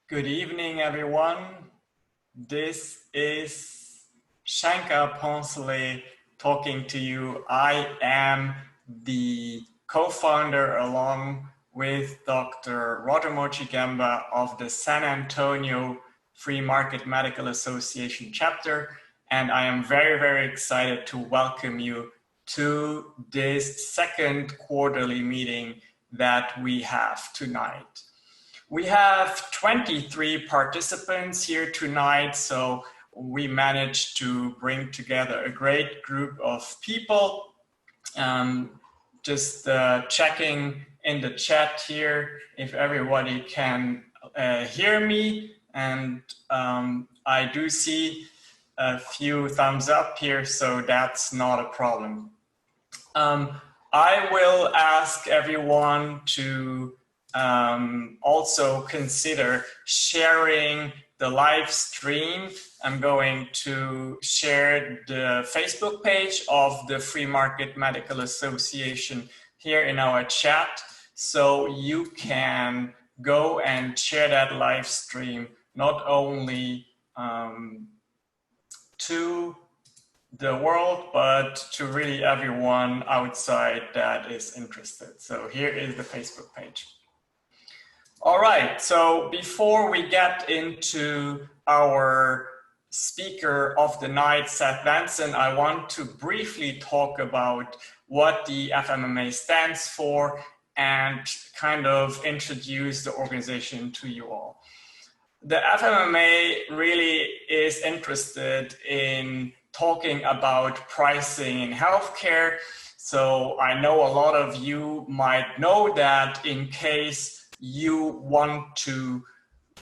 Good evening, everyone. This is Shankar Ponsley talking to you. I am the co-founder along with Dr. Roger Mochigamba of the San Antonio Free Market Medical Association chapter, and I am very, very excited to welcome you to this second quarterly meeting that we have tonight. We have 23 participants here tonight, so we managed to bring together a great group of people. Just checking in the chat here if everybody can hear me, and I do see a few thumbs up here, so that's not a problem. I will ask everyone to also consider sharing the live stream. I'm going to share the Facebook page of the Free Market Medical Association here in our chat, so you can go and share that live stream not only to the world, but to really everyone outside that is interested. So here is the Facebook page. All right, so before we get into our speaker of the night, Seth Denson, I want to briefly talk about what the FMMA stands for and kind of introduce the organization to you all. The FMMA really is interested in talking about pricing in healthcare. So I know a lot of you might know that in case you want to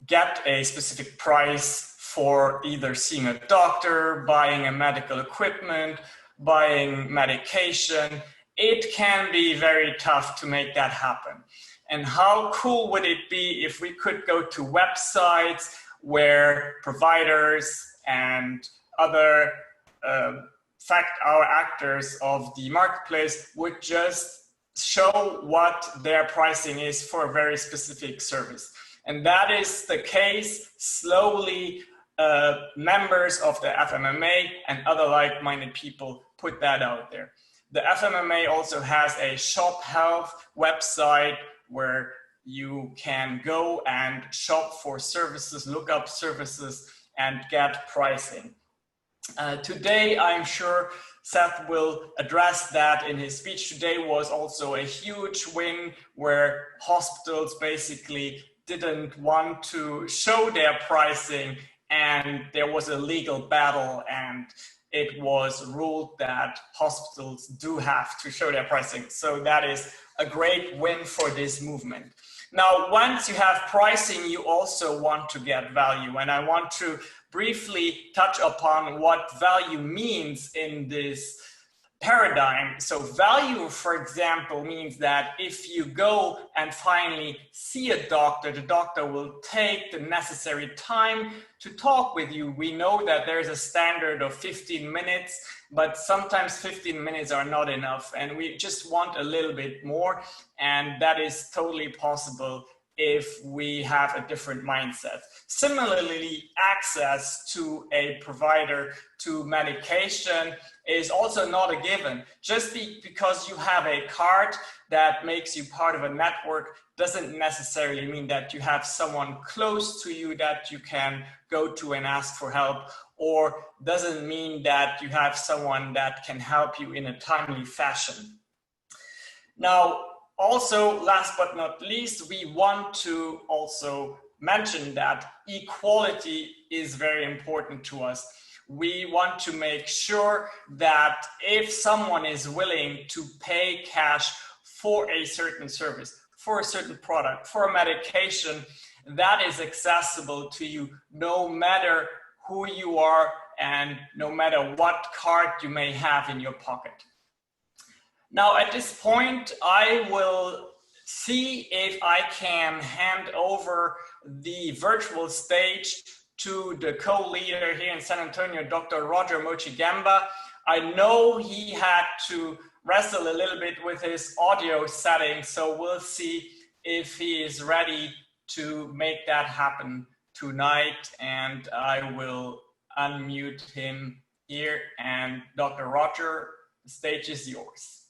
get a specific price for either seeing a doctor, buying a medical equipment, buying medication, it can be very tough to make that happen. And how cool would it be if we could go to websites where providers and other our actors of the marketplace would just show what their pricing is for a very specific service. And that is the case. Slowly, members of the FMMA and other like-minded people put that out there. The FMMA also has a Shop Health website where you can go and shop for services, look up services, and get pricing. Today, I'm sure Seth will address that in his speech. Today was also a huge win where hospitals basically didn't want to show their pricing, and there was a legal battle, and it was ruled that hospitals do have to show their pricing. So that is a great win for this movement. Now, once you have pricing, you also want to get value, and I want to briefly touch upon what value means in this paradigm. So value, for example, means that if you go and finally see a doctor, the doctor will take the necessary time to talk with you. We know that there's a standard of 15 minutes, but sometimes 15 minutes are not enough, and we just want a little bit more, and that is totally possible if we have a different mindset. Similarly, access to a provider to medication is also not a given. Just because you have a card that makes you part of a network doesn't necessarily mean that you have someone close to you that you can go to and ask for help, or doesn't mean that you have someone that can help you in a timely fashion. Now, also, last but not least, we want to also mention that equality is very important to us. We want to make sure that if someone is willing to pay cash for a certain service, for a certain product, for a medication, that is accessible to you no matter who you are and no matter what card you may have in your pocket. Now, at this point, I will see if I can hand over the virtual stage to the co-leader here in San Antonio, Dr. Roger Mochigamba. I know he had to wrestle a little bit with his audio settings, so we'll see if he is ready to make that happen tonight, and I will unmute him here. And Dr. Roger, the stage is yours.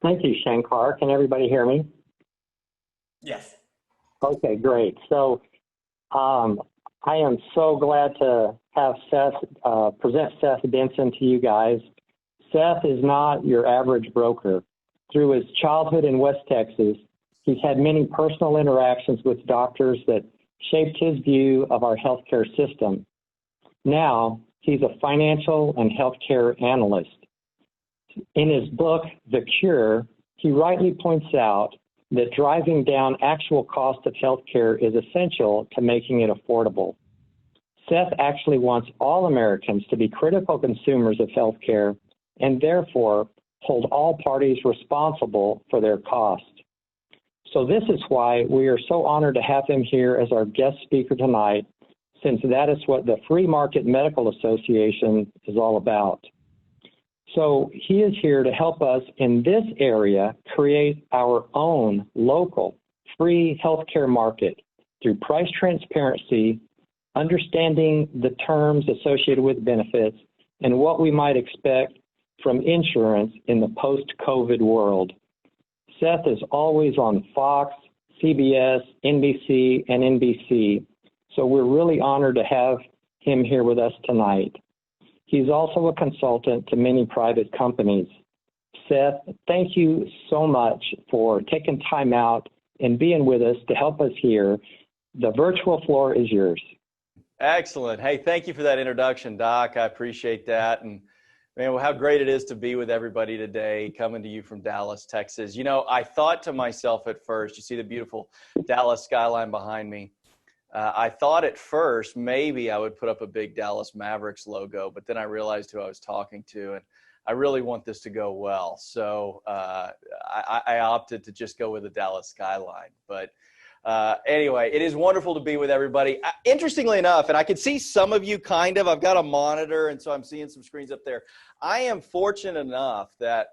Thank you, Shankar. Can everybody hear me? Yes. Okay, great. So I am so glad to have present Seth Denson to you guys. Seth is not your average broker. Through his childhood in West Texas, he's had many personal interactions with doctors that shaped his view of our healthcare system. Now, he's a financial and healthcare analyst. In his book, The Cure, he rightly points out that driving down actual cost of healthcare is essential to making it affordable. Seth actually wants all Americans to be critical consumers of healthcare and therefore hold all parties responsible for their cost. So this is why we are so honored to have him here as our guest speaker tonight, since that is what the Free Market Medical Association is all about. So he is here to help us in this area create our own local free healthcare market through price transparency, understanding the terms associated with benefits, and what we might expect from insurance in the post-COVID world. Seth is always on Fox, CBS, NBC, and NBC, so we're really honored to have him here with us tonight. He's also a consultant to many private companies. Seth, thank you so much for taking time out and being with us to help us here. The virtual floor is yours. Excellent. Hey, thank you for that introduction, Doc. I appreciate that. And man, well, how great it is to be with everybody today, coming to you from Dallas, Texas. You know, I thought to myself at first, you see the beautiful Dallas skyline behind me. I thought at first maybe I would put up a big Dallas Mavericks logo, but then I realized who I was talking to, and I really want this to go well. So I opted to just go with the Dallas skyline. But anyway, it is wonderful to be with everybody. Interestingly enough, and I can see some of you kind of, I've got a monitor, and so I'm seeing some screens up there. I am fortunate enough that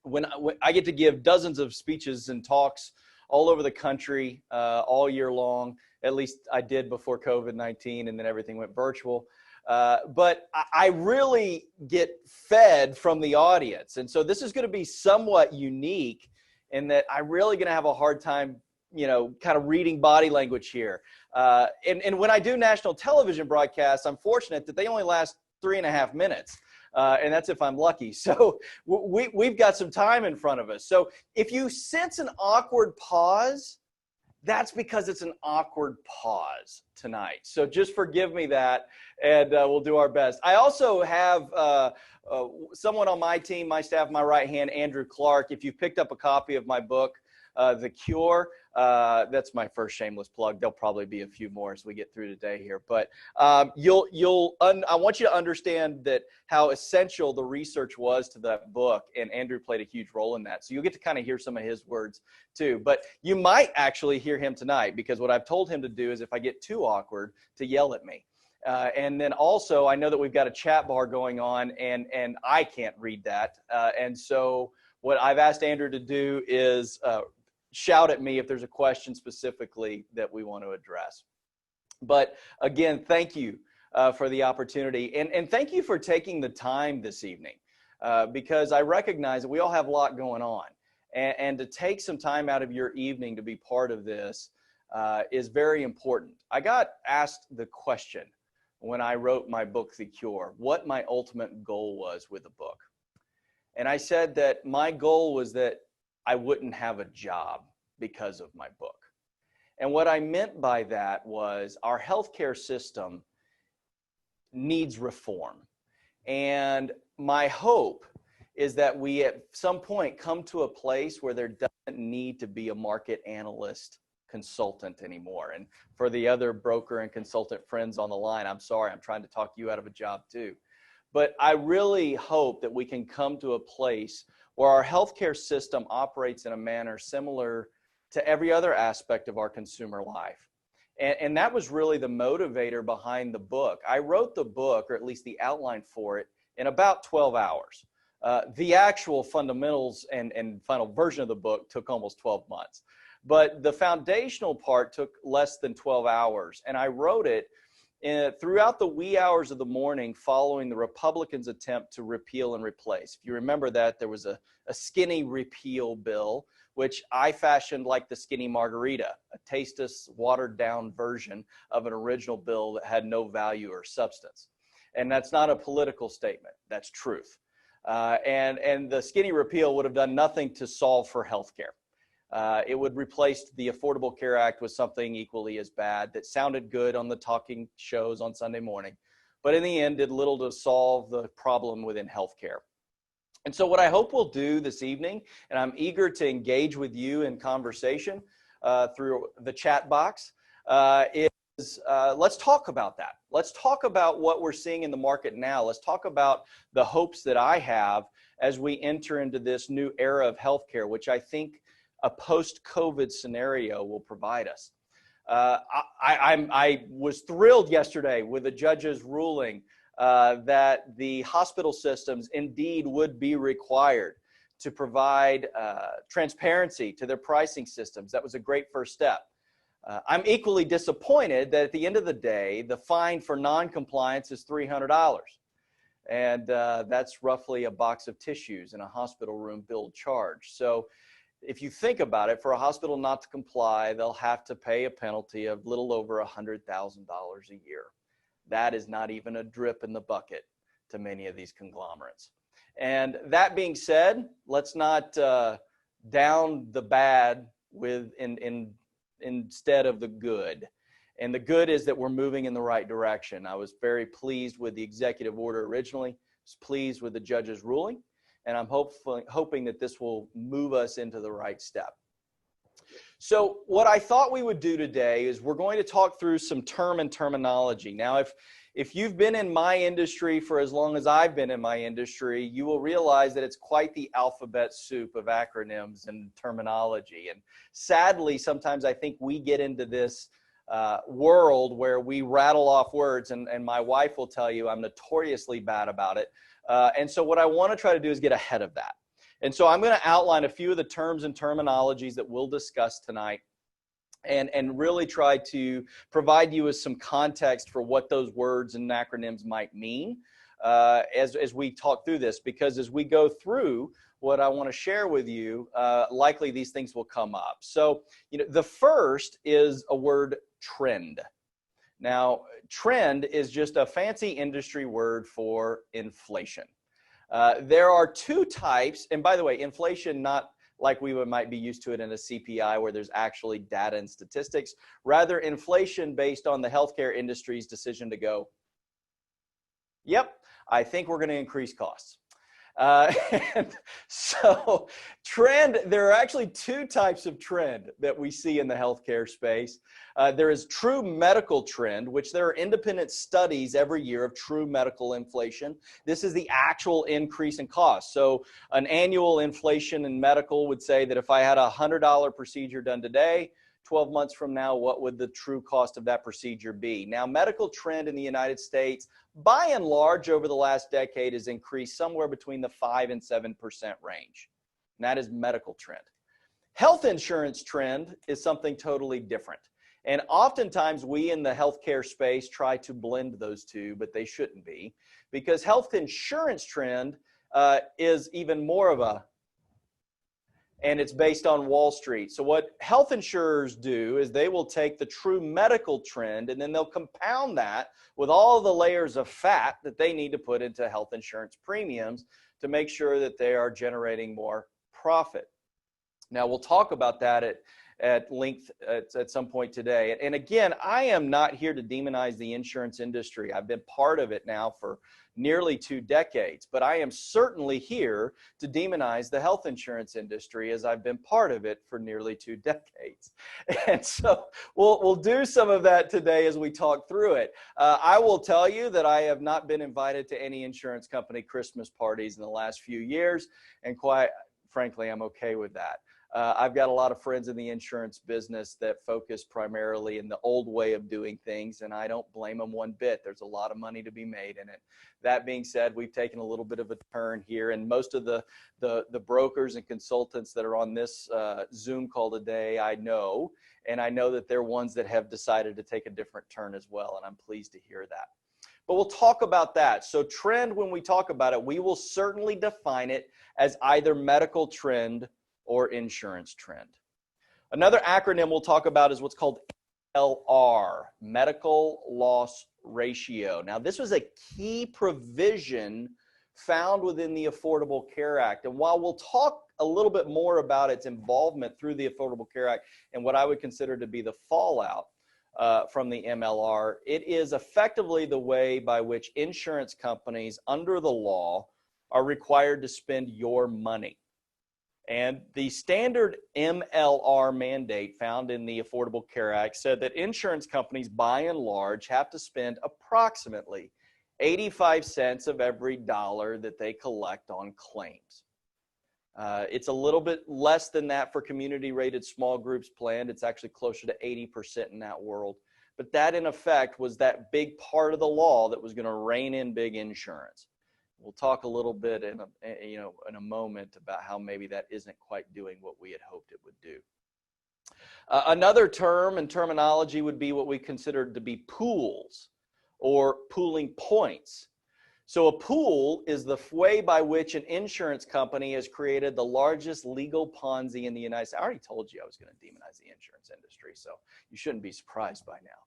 when I get to give dozens of speeches and talks all over the country all year long. At least I did before COVID-19, and then everything went virtual. But I really get fed from the audience. And so this is going to be somewhat unique in that I'm really going to have a hard time, you know, kind of reading body language here. And when I do national television broadcasts, I'm fortunate that they only last 3.5 minutes. And that's if I'm lucky. So we've got some time in front of us. So if you sense an awkward pause, that's because it's an awkward pause tonight. So just forgive me that, and we'll do our best. I also have someone on my team, my staff, my right hand, Andrew Clark. If you've picked up a copy of my book, The Cure, that's my first shameless plug. There'll probably be a few more as we get through today here. But I want you to understand that how essential the research was to that book, and Andrew played a huge role in that. So you'll get to kind of hear some of his words too. But you might actually hear him tonight, because what I've told him to do is if I get too awkward, to yell at me. And then also, I know that we've got a chat bar going on, and I can't read that. And so what I've asked Andrew to do is shout at me if there's a question specifically that we want to address. But again, thank you for the opportunity. And thank you for taking the time this evening, because I recognize that we all have a lot going on. And to take some time out of your evening to be part of this is very important. I got asked the question when I wrote my book, The Cure, what my ultimate goal was with the book. And I said that my goal was that I wouldn't have a job because of my book. And what I meant by that was our healthcare system needs reform. And my hope is that we at some point come to a place where there doesn't need to be a market analyst consultant anymore. And for the other broker and consultant friends on the line, I'm sorry, I'm trying to talk you out of a job too. But I really hope that we can come to a place where our healthcare system operates in a manner similar to every other aspect of our consumer life. And that was really the motivator behind the book. I wrote the book, or at least the outline for it, in about 12 hours. The actual fundamentals and final version of the book took almost 12 months. But the foundational part took less than 12 hours. And I wrote it throughout the wee hours of the morning following the Republicans' attempt to repeal and replace. If you remember that, there was a skinny repeal bill, which I fashioned like the skinny margarita, a tasteless, watered-down version of an original bill that had no value or substance. And that's not a political statement. That's truth. And the skinny repeal would have done nothing to solve for healthcare. It would replace the Affordable Care Act with something equally as bad that sounded good on the talking shows on Sunday morning, but in the end did little to solve the problem within healthcare. And so what I hope we'll do this evening, and I'm eager to engage with you in conversation through the chat box, is let's talk about that. Let's talk about what we're seeing in the market now. Let's talk about the hopes that I have as we enter into this new era of healthcare, which I think a post-COVID scenario will provide us. I was thrilled yesterday with the judge's ruling that the hospital systems indeed would be required to provide transparency to their pricing systems. That was a great first step. I'm equally disappointed that at the end of the day, the fine for non-compliance is $300. And that's roughly a box of tissues in a hospital room bill charge. So if you think about it, for a hospital not to comply, they'll have to pay a penalty of little over $100,000 a year. That is not even a drip in the bucket to many of these conglomerates. And that being said, let's not down the bad with instead of the good. And the good is that we're moving in the right direction. I was very pleased with the executive order originally. I was pleased with the judge's ruling. And I'm hoping that this will move us into the right step. So what I thought we would do today is we're going to talk through some term and terminology. Now, if you've been in my industry for as long as I've been in my industry, you will realize that it's quite the alphabet soup of acronyms and terminology. And sadly, sometimes I think we get into this world where we rattle off words, and my wife will tell you I'm notoriously bad about it. And so what I want to try to do is get ahead of that. And so I'm going to outline a few of the terms and terminologies that we'll discuss tonight and really try to provide you with some context for what those words and acronyms might mean as we talk through this. Because as we go through what I want to share with you, likely these things will come up. So, the first is a word trend. Now, trend is just a fancy industry word for inflation. There are two types, and by the way, inflation not like we might be used to it in a CPI where there's actually data and statistics, rather inflation based on the healthcare industry's decision to go, yep, I think we're going to increase costs. And so trend, there are actually two types of trend that we see in the healthcare space. There is true medical trend, which there are independent studies every year of true medical inflation. This is the actual increase in cost. So an annual inflation in medical would say that if I had a $100 procedure done today, 12 months from now, what would the true cost of that procedure be? Now, medical trend in the United States, by and large, over the last decade has increased somewhere between the 5 and 7% range. And that is medical trend. Health insurance trend is something totally different. And oftentimes we in the healthcare space try to blend those two, but they shouldn't be, because health insurance trend is even more of a, and it's based on Wall Street. So what health insurers do is they will take the true medical trend and then they'll compound that with all the layers of fat that they need to put into health insurance premiums to make sure that they are generating more profit. Now, we'll talk about that at length at some point today. And again, I am not here to demonize the insurance industry. I've been part of it now for nearly 2 decades, but I am certainly here to demonize the health insurance industry as I've been part of it for nearly 2 decades. And so we'll do some of that today as we talk through it. I will tell you that I have not been invited to any insurance company Christmas parties in the last few years, and quite frankly, I'm okay with that. I've got a lot of friends in the insurance business that focus primarily in the old way of doing things, and I don't blame them one bit. There's a lot of money to be made in it. That being said, we've taken a little bit of a turn here, and most of the brokers and consultants that are on this Zoom call today, I know, and I know that they're ones that have decided to take a different turn as well, and I'm pleased to hear that. But we'll talk about that. So trend, when we talk about it, we will certainly define it as either medical trend or insurance trend. Another acronym we'll talk about is what's called MLR, medical loss ratio. Now, this was a key provision found within the Affordable Care Act. And while we'll talk a little bit more about its involvement through the Affordable Care Act and what I would consider to be the fallout from the MLR, it is effectively the way by which insurance companies under the law are required to spend your money. And the standard MLR mandate found in the Affordable Care Act said that insurance companies, by and large, have to spend approximately 85 cents of every dollar that they collect on claims. It's a little bit less than that for community-rated small groups planned. It's actually closer to 80% in that world. But that, in effect, was that big part of the law that was going to rein in big insurance. We'll talk a little bit in a moment about how maybe that isn't quite doing what we had hoped it would do. Another term and terminology would be what we consider to be pools or pooling points. So a pool is the way by which an insurance company has created the largest legal Ponzi in the United States. I already told you I was going to demonize the insurance industry, so you shouldn't be surprised by now.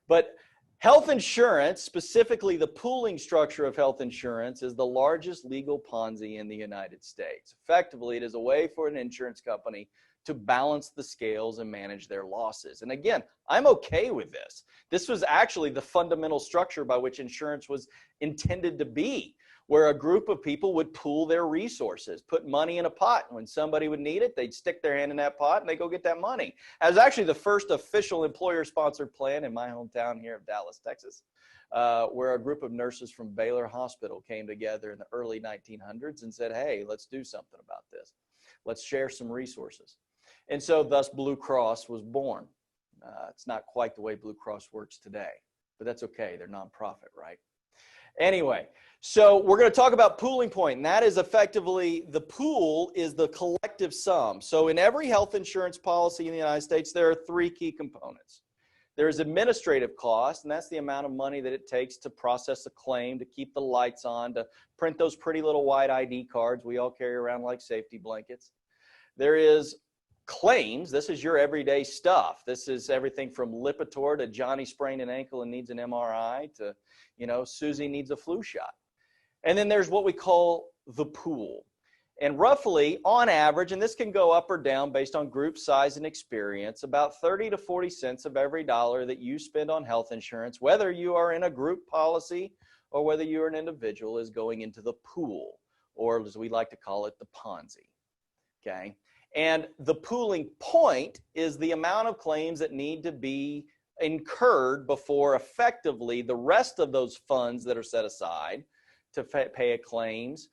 But health insurance, specifically the pooling structure of health insurance, is the largest legal Ponzi in the United States. Effectively, it is a way for an insurance company to balance the scales and manage their losses. And again, I'm okay with this. This was actually the fundamental structure by which insurance was intended to be, where a group of people would pool their resources, put money in a pot. When somebody would need it, they'd stick their hand in that pot and they go get that money. It was actually the first official employer-sponsored plan in my hometown here of Dallas, Texas, where a group of nurses from Baylor Hospital came together in the early 1900s and said, hey, let's do something about this. Let's share some resources. And so thus Blue Cross was born. It's not quite the way Blue Cross works today, but that's okay. They're nonprofit, right? Anyway, so we're going to talk about pooling point, and that is effectively the pool is the collective sum. So in every health insurance policy in the United States, there are three key components. There's administrative cost, and that's the amount of money that it takes to process a claim, to keep the lights on, to print those pretty little white ID cards we all carry around like safety blankets. There is claims. This is your everyday stuff. This is everything from Lipitor to Johnny sprained an ankle and needs an MRI to, Susie needs a flu shot. And then there's what we call the pool. And roughly, on average, and this can go up or down based on group size and experience, about 30 to 40 cents of every dollar that you spend on health insurance, whether you are in a group policy or whether you're an individual, is going into the pool, or as we like to call it, the Ponzi. Okay? And the pooling point is the amount of claims that need to be incurred before effectively the rest of those funds that are set aside to pay a claims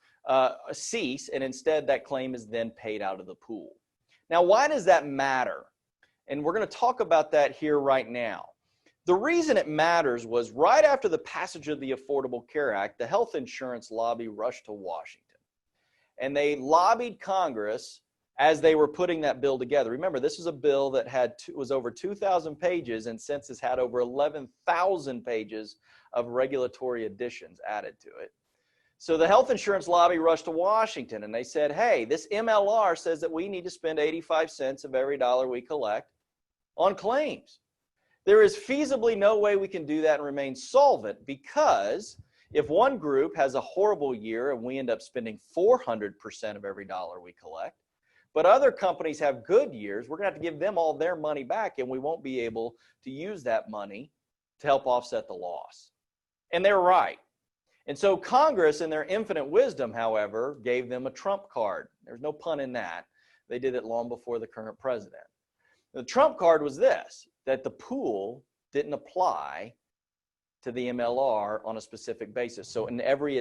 cease, and instead that claim is then paid out of the pool. Now, why does that matter? And we're going to talk about that here right now. The reason it matters was right after the passage of the Affordable Care Act, the health insurance lobby rushed to Washington. And they lobbied Congress as they were putting that bill together. Remember, this is a bill that was over 2,000 pages and since has had over 11,000 pages of regulatory additions added to it. So the health insurance lobby rushed to Washington and they said, hey, this MLR says that we need to spend 85 cents of every dollar we collect on claims. There is feasibly no way we can do that and remain solvent, because if one group has a horrible year and we end up spending 400% of every dollar we collect, but other companies have good years, we're going to have to give them all their money back, and we won't be able to use that money to help offset the loss. And they're right. And so Congress, in their infinite wisdom, however, gave them a trump card. There's no pun in that. They did it long before the current president. The trump card was this, that the pool didn't apply to the MLR on a specific basis. So in every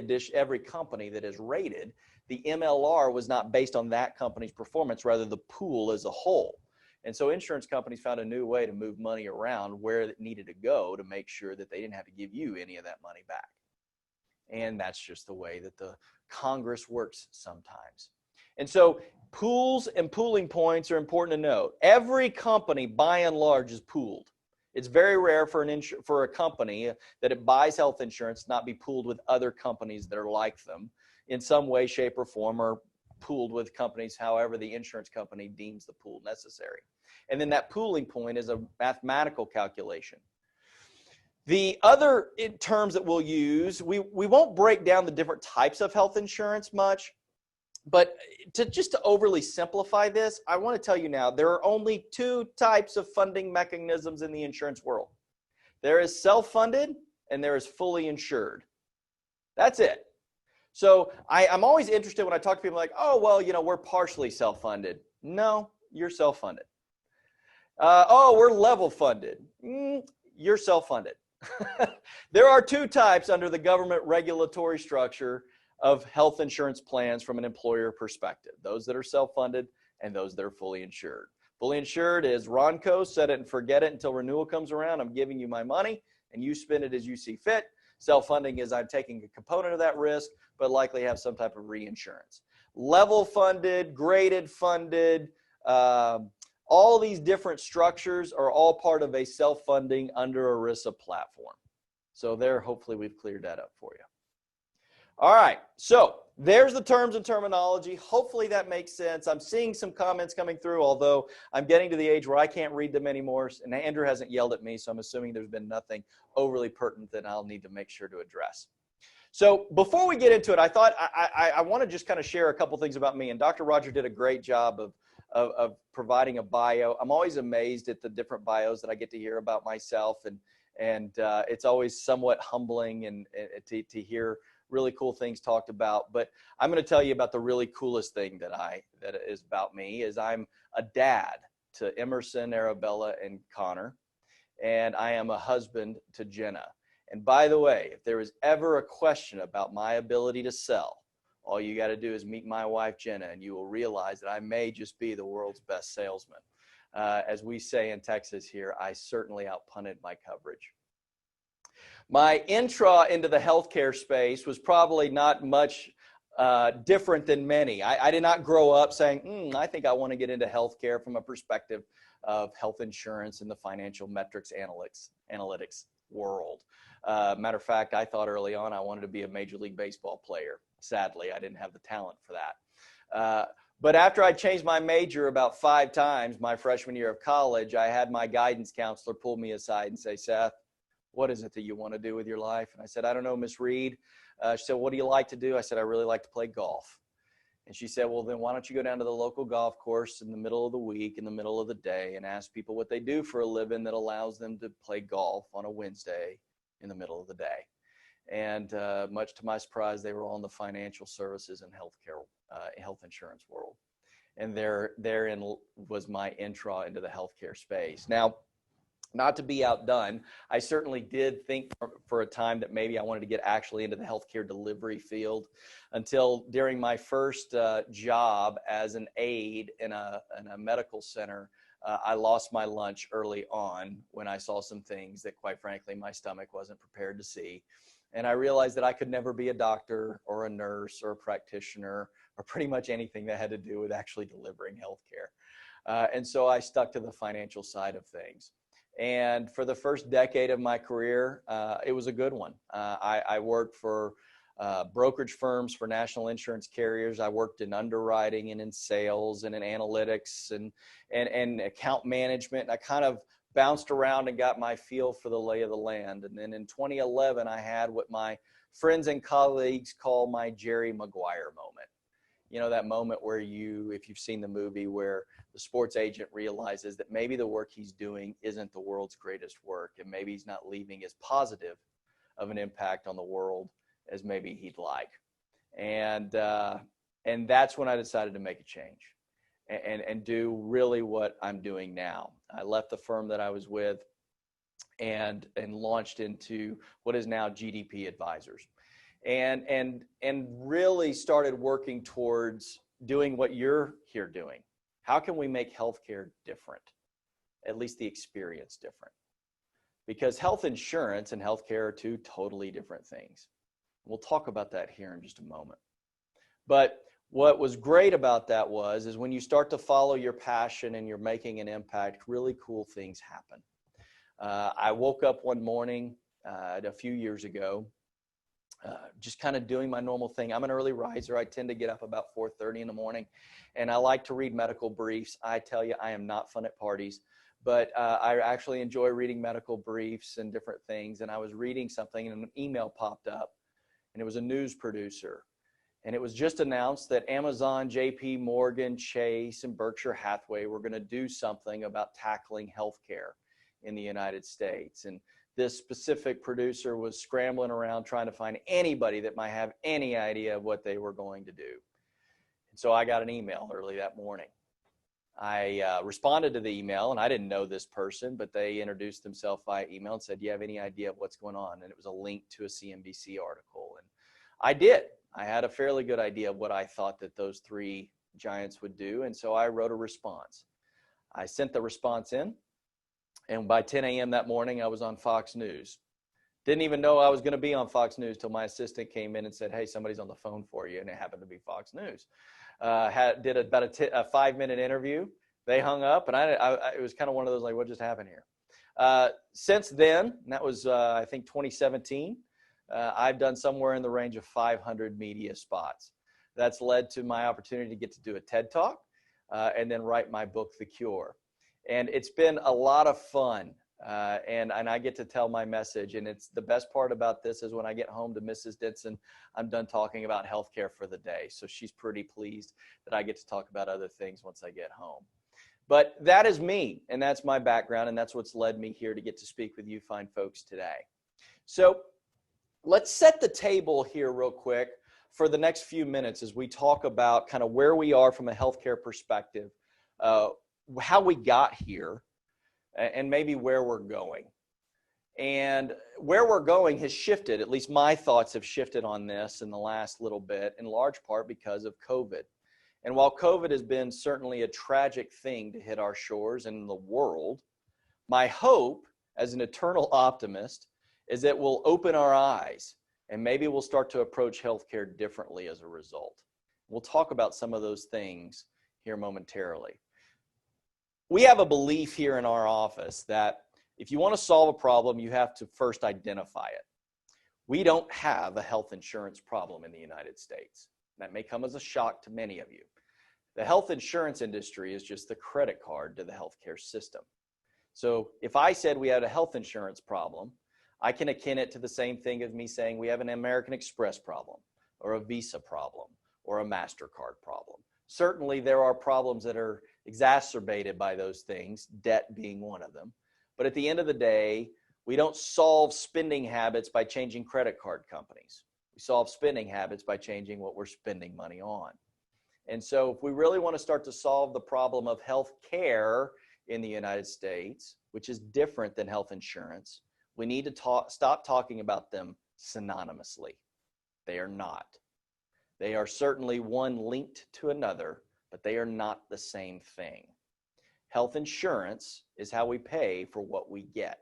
company that is rated, the MLR was not based on that company's performance, rather the pool as a whole. And so insurance companies found a new way to move money around where it needed to go to make sure that they didn't have to give you any of that money back. And that's just the way that the Congress works sometimes. And so pools and pooling points are important to note. Every company, by and large, is pooled. It's very rare for a company that it buys health insurance not be pooled with other companies that are like them in some way, shape, or form, or pooled with companies however the insurance company deems the pool necessary. And then that pooling point is a mathematical calculation. The other terms that we'll use, we won't break down the different types of health insurance much, but just to overly simplify this, I want to tell you now, there are only two types of funding mechanisms in the insurance world. There is self-funded and there is fully insured. That's it. So I'm always interested when I talk to people like, oh, well, we're partially self-funded. No, you're self-funded. Oh, we're level funded. You're self-funded. There are two types under the government regulatory structure of health insurance plans from an employer perspective. Those that are self-funded and those that are fully insured. Fully insured is Ronco, set it and forget it until renewal comes around. I'm giving you my money and you spend it as you see fit. Self-funding is I'm taking a component of that risk, but likely have some type of reinsurance. Level funded, graded funded, all these different structures are all part of a self-funding under ERISA platform. So there, hopefully we've cleared that up for you. All right, so there's the terms and terminology. Hopefully that makes sense. I'm seeing some comments coming through, although I'm getting to the age where I can't read them anymore. And Andrew hasn't yelled at me, so I'm assuming there's been nothing overly pertinent that I'll need to make sure to address. So before we get into it, I thought I want to just kind of share a couple things about me. And Dr. Roger did a great job of providing a bio. I'm always amazed at the different bios that I get to hear about myself. And it's always somewhat humbling and to hear really cool things talked about. But I'm going to tell you about the really coolest thing that is about me is I'm a dad to Emerson, Arabella, and Connor. And I am a husband to Jenna. And by the way, if there was ever a question about my ability to sell, all you got to do is meet my wife, Jenna, and you will realize that I may just be the world's best salesman. As we say in Texas here, I certainly outpunted my coverage. My intro into the healthcare space was probably not much different than many. I did not grow up saying, I think I want to get into healthcare from a perspective of health insurance and the financial metrics analytics world. Matter of fact, I thought early on I wanted to be a Major League Baseball player. Sadly, I didn't have the talent for that. But after I changed my major about 5 times my freshman year of college, I had my guidance counselor pull me aside and say, Seth, what is it that you want to do with your life? And I said, I don't know, Miss Reed. She said, what do you like to do? I said, I really like to play golf. And she said, well, then why don't you go down to the local golf course in the middle of the week, in the middle of the day, and ask people what they do for a living that allows them to play golf on a Wednesday in the middle of the day. And much to my surprise, they were all in the financial services and healthcare, health insurance world. And therein was my intro into the healthcare space. Now, not to be outdone, I certainly did think for a time that maybe I wanted to get actually into the healthcare delivery field until during my first job as an aide in a medical center, I lost my lunch early on when I saw some things that, quite frankly, my stomach wasn't prepared to see. And I realized that I could never be a doctor or a nurse or a practitioner or pretty much anything that had to do with actually delivering healthcare. And so I stuck to the financial side of things. And for the first decade of my career, it was a good one. I worked for brokerage firms for national insurance carriers. I worked in underwriting and in sales and in analytics and account management. And I kind of bounced around and got my feel for the lay of the land. And then in 2011, I had what my friends and colleagues call my Jerry Maguire moment. You know, that moment where if you've seen the movie, where the sports agent realizes that maybe the work he's doing isn't the world's greatest work, and maybe he's not leaving as positive of an impact on the world as maybe he'd like. And that's when I decided to make a change and do really what I'm doing now. I left the firm that I was with and launched into what is now GDP Advisors. and really started working towards doing what you're here doing. How can we make healthcare different? At least the experience different. Because health insurance and healthcare are two totally different things. We'll talk about that here in just a moment. But what was great about that is when you start to follow your passion and you're making an impact, really cool things happen. I woke up one morning a few years ago, just kind of doing my normal thing. I'm an early riser. I tend to get up about 4:30 in the morning, and I like to read medical briefs. I tell you, I am not fun at parties, but I actually enjoy reading medical briefs and different things. And I was reading something, and an email popped up, and it was a news producer. And it was just announced that Amazon, JP Morgan, Chase, and Berkshire Hathaway were going to do something about tackling healthcare in the United States. And this specific producer was scrambling around trying to find anybody that might have any idea of what they were going to do. And so I got an email early that morning. I responded to the email, and I didn't know this person, but they introduced themselves via email and said, "Do you have any idea of what's going on?" And it was a link to a CNBC article. And I did. I had a fairly good idea of what I thought that those three giants would do. And so I wrote a response. I sent the response in, and by 10 a.m. that morning, I was on Fox News. Didn't even know I was going to be on Fox News till my assistant came in and said, "Hey, somebody's on the phone for you." And it happened to be Fox News. Did about a 5-minute interview. They hung up, and it was kind of one of those like, what just happened here? Since then, and that was, I think, 2017, I've done somewhere in the range of 500 media spots. That's led to my opportunity to get to do a TED Talk and then write my book, The Cure. And it's been a lot of fun. And I get to tell my message. And it's the best part about this is when I get home to Mrs. Denson, I'm done talking about healthcare for the day. So she's pretty pleased that I get to talk about other things once I get home. But that is me, and that's my background, and that's what's led me here to get to speak with you fine folks today. So let's set the table here real quick for the next few minutes as we talk about kind of where we are from a healthcare perspective, how we got here, and maybe where we're going. And where we're going has shifted, at least my thoughts have shifted on this in the last little bit, in large part because of COVID. And while COVID has been certainly a tragic thing to hit our shores and the world, my hope as an eternal optimist is that we'll open our eyes and maybe we'll start to approach healthcare differently as a result. We'll talk about some of those things here momentarily. We have a belief here in our office that if you want to solve a problem, you have to first identify it. We don't have a health insurance problem in the United States. That may come as a shock to many of you. The health insurance industry is just the credit card to the healthcare system. So if I said we had a health insurance problem, I can akin it to the same thing as me saying we have an American Express problem, or a Visa problem, or a MasterCard problem. Certainly there are problems that are exacerbated by those things, debt being one of them. But at the end of the day, we don't solve spending habits by changing credit card companies. We solve spending habits by changing what we're spending money on. And so if we really want to start to solve the problem of health care in the United States, which is different than health insurance, we need to stop talking about them synonymously. They are not. They are certainly one linked to another, but they are not the same thing. Health insurance is how we pay for what we get.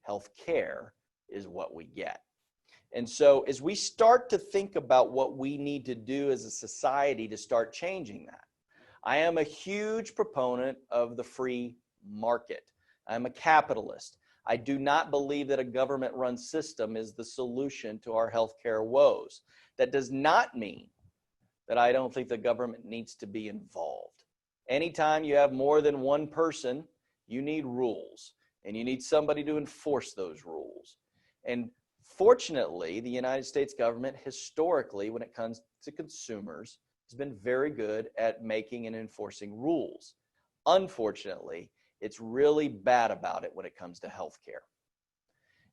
Health care is what we get. And so as we start to think about what we need to do as a society to start changing that, I am a huge proponent of the free market. I'm a capitalist. I do not believe that a government-run system is the solution to our healthcare woes. That does not mean that I don't think the government needs to be involved. Anytime you have more than one person, you need rules, and you need somebody to enforce those rules. And fortunately, the United States government historically, when it comes to consumers, has been very good at making and enforcing rules. Unfortunately, it's really bad about it when it comes to healthcare.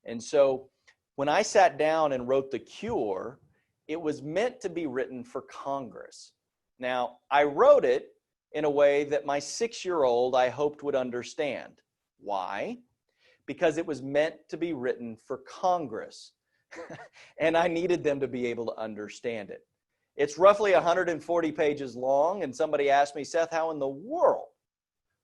And so when I sat down and wrote The Cure, it was meant to be written for Congress. Now, I wrote it in a way that my 6-year-old I hoped would understand. Why? Because it was meant to be written for Congress. and I needed them to be able to understand it. It's roughly 140 pages long, and somebody asked me, Seth, how in the world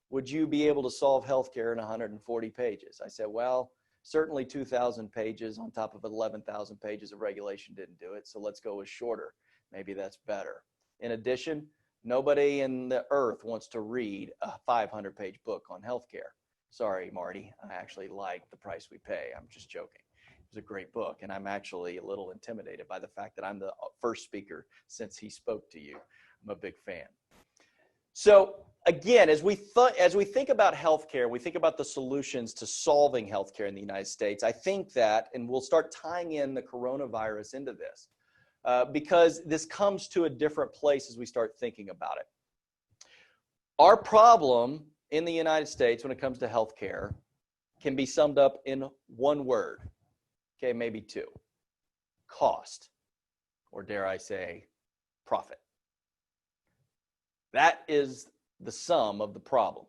would you be able to solve healthcare in 140 pages? I said, well, certainly 2,000 pages on top of 11,000 pages of regulation didn't do it, so let's go with shorter. Maybe that's better. In addition, nobody in the earth wants to read a 500-page book on healthcare. Sorry, Marty, I actually like The Price We Pay. I'm just joking. It was a great book, and I'm actually a little intimidated by the fact that I'm the first speaker since he spoke to you. I'm a big fan. So again, as we think about healthcare, we think about the solutions to solving healthcare in the United States. I think that, and we'll start tying in the coronavirus into this, because this comes to a different place as we start thinking about it. Our problem in the United States when it comes to healthcare can be summed up in one word. Okay, maybe two. Cost, or dare I say, profit. That is the sum of the problem.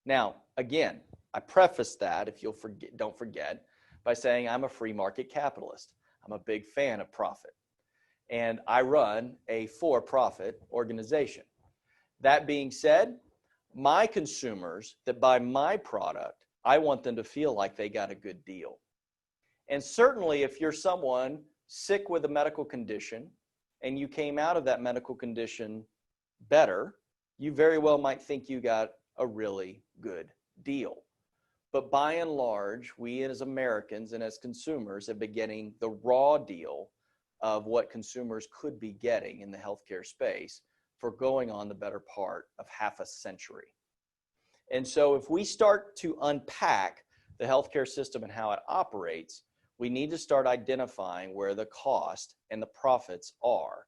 Now, again, I preface that, if you'll forget, don't forget, by saying I'm a free market capitalist. I'm a big fan of profit. And I run a for-profit organization. That being said, my consumers that buy my product, I want them to feel like they got a good deal. And certainly if you're someone sick with a medical condition and you came out of that medical condition better, you very well might think you got a really good deal. But by and large, we as Americans and as consumers have been getting the raw deal of what consumers could be getting in the healthcare space for going on the better part of half a century. And so if we start to unpack the healthcare system and how it operates, we need to start identifying where the cost and the profits are.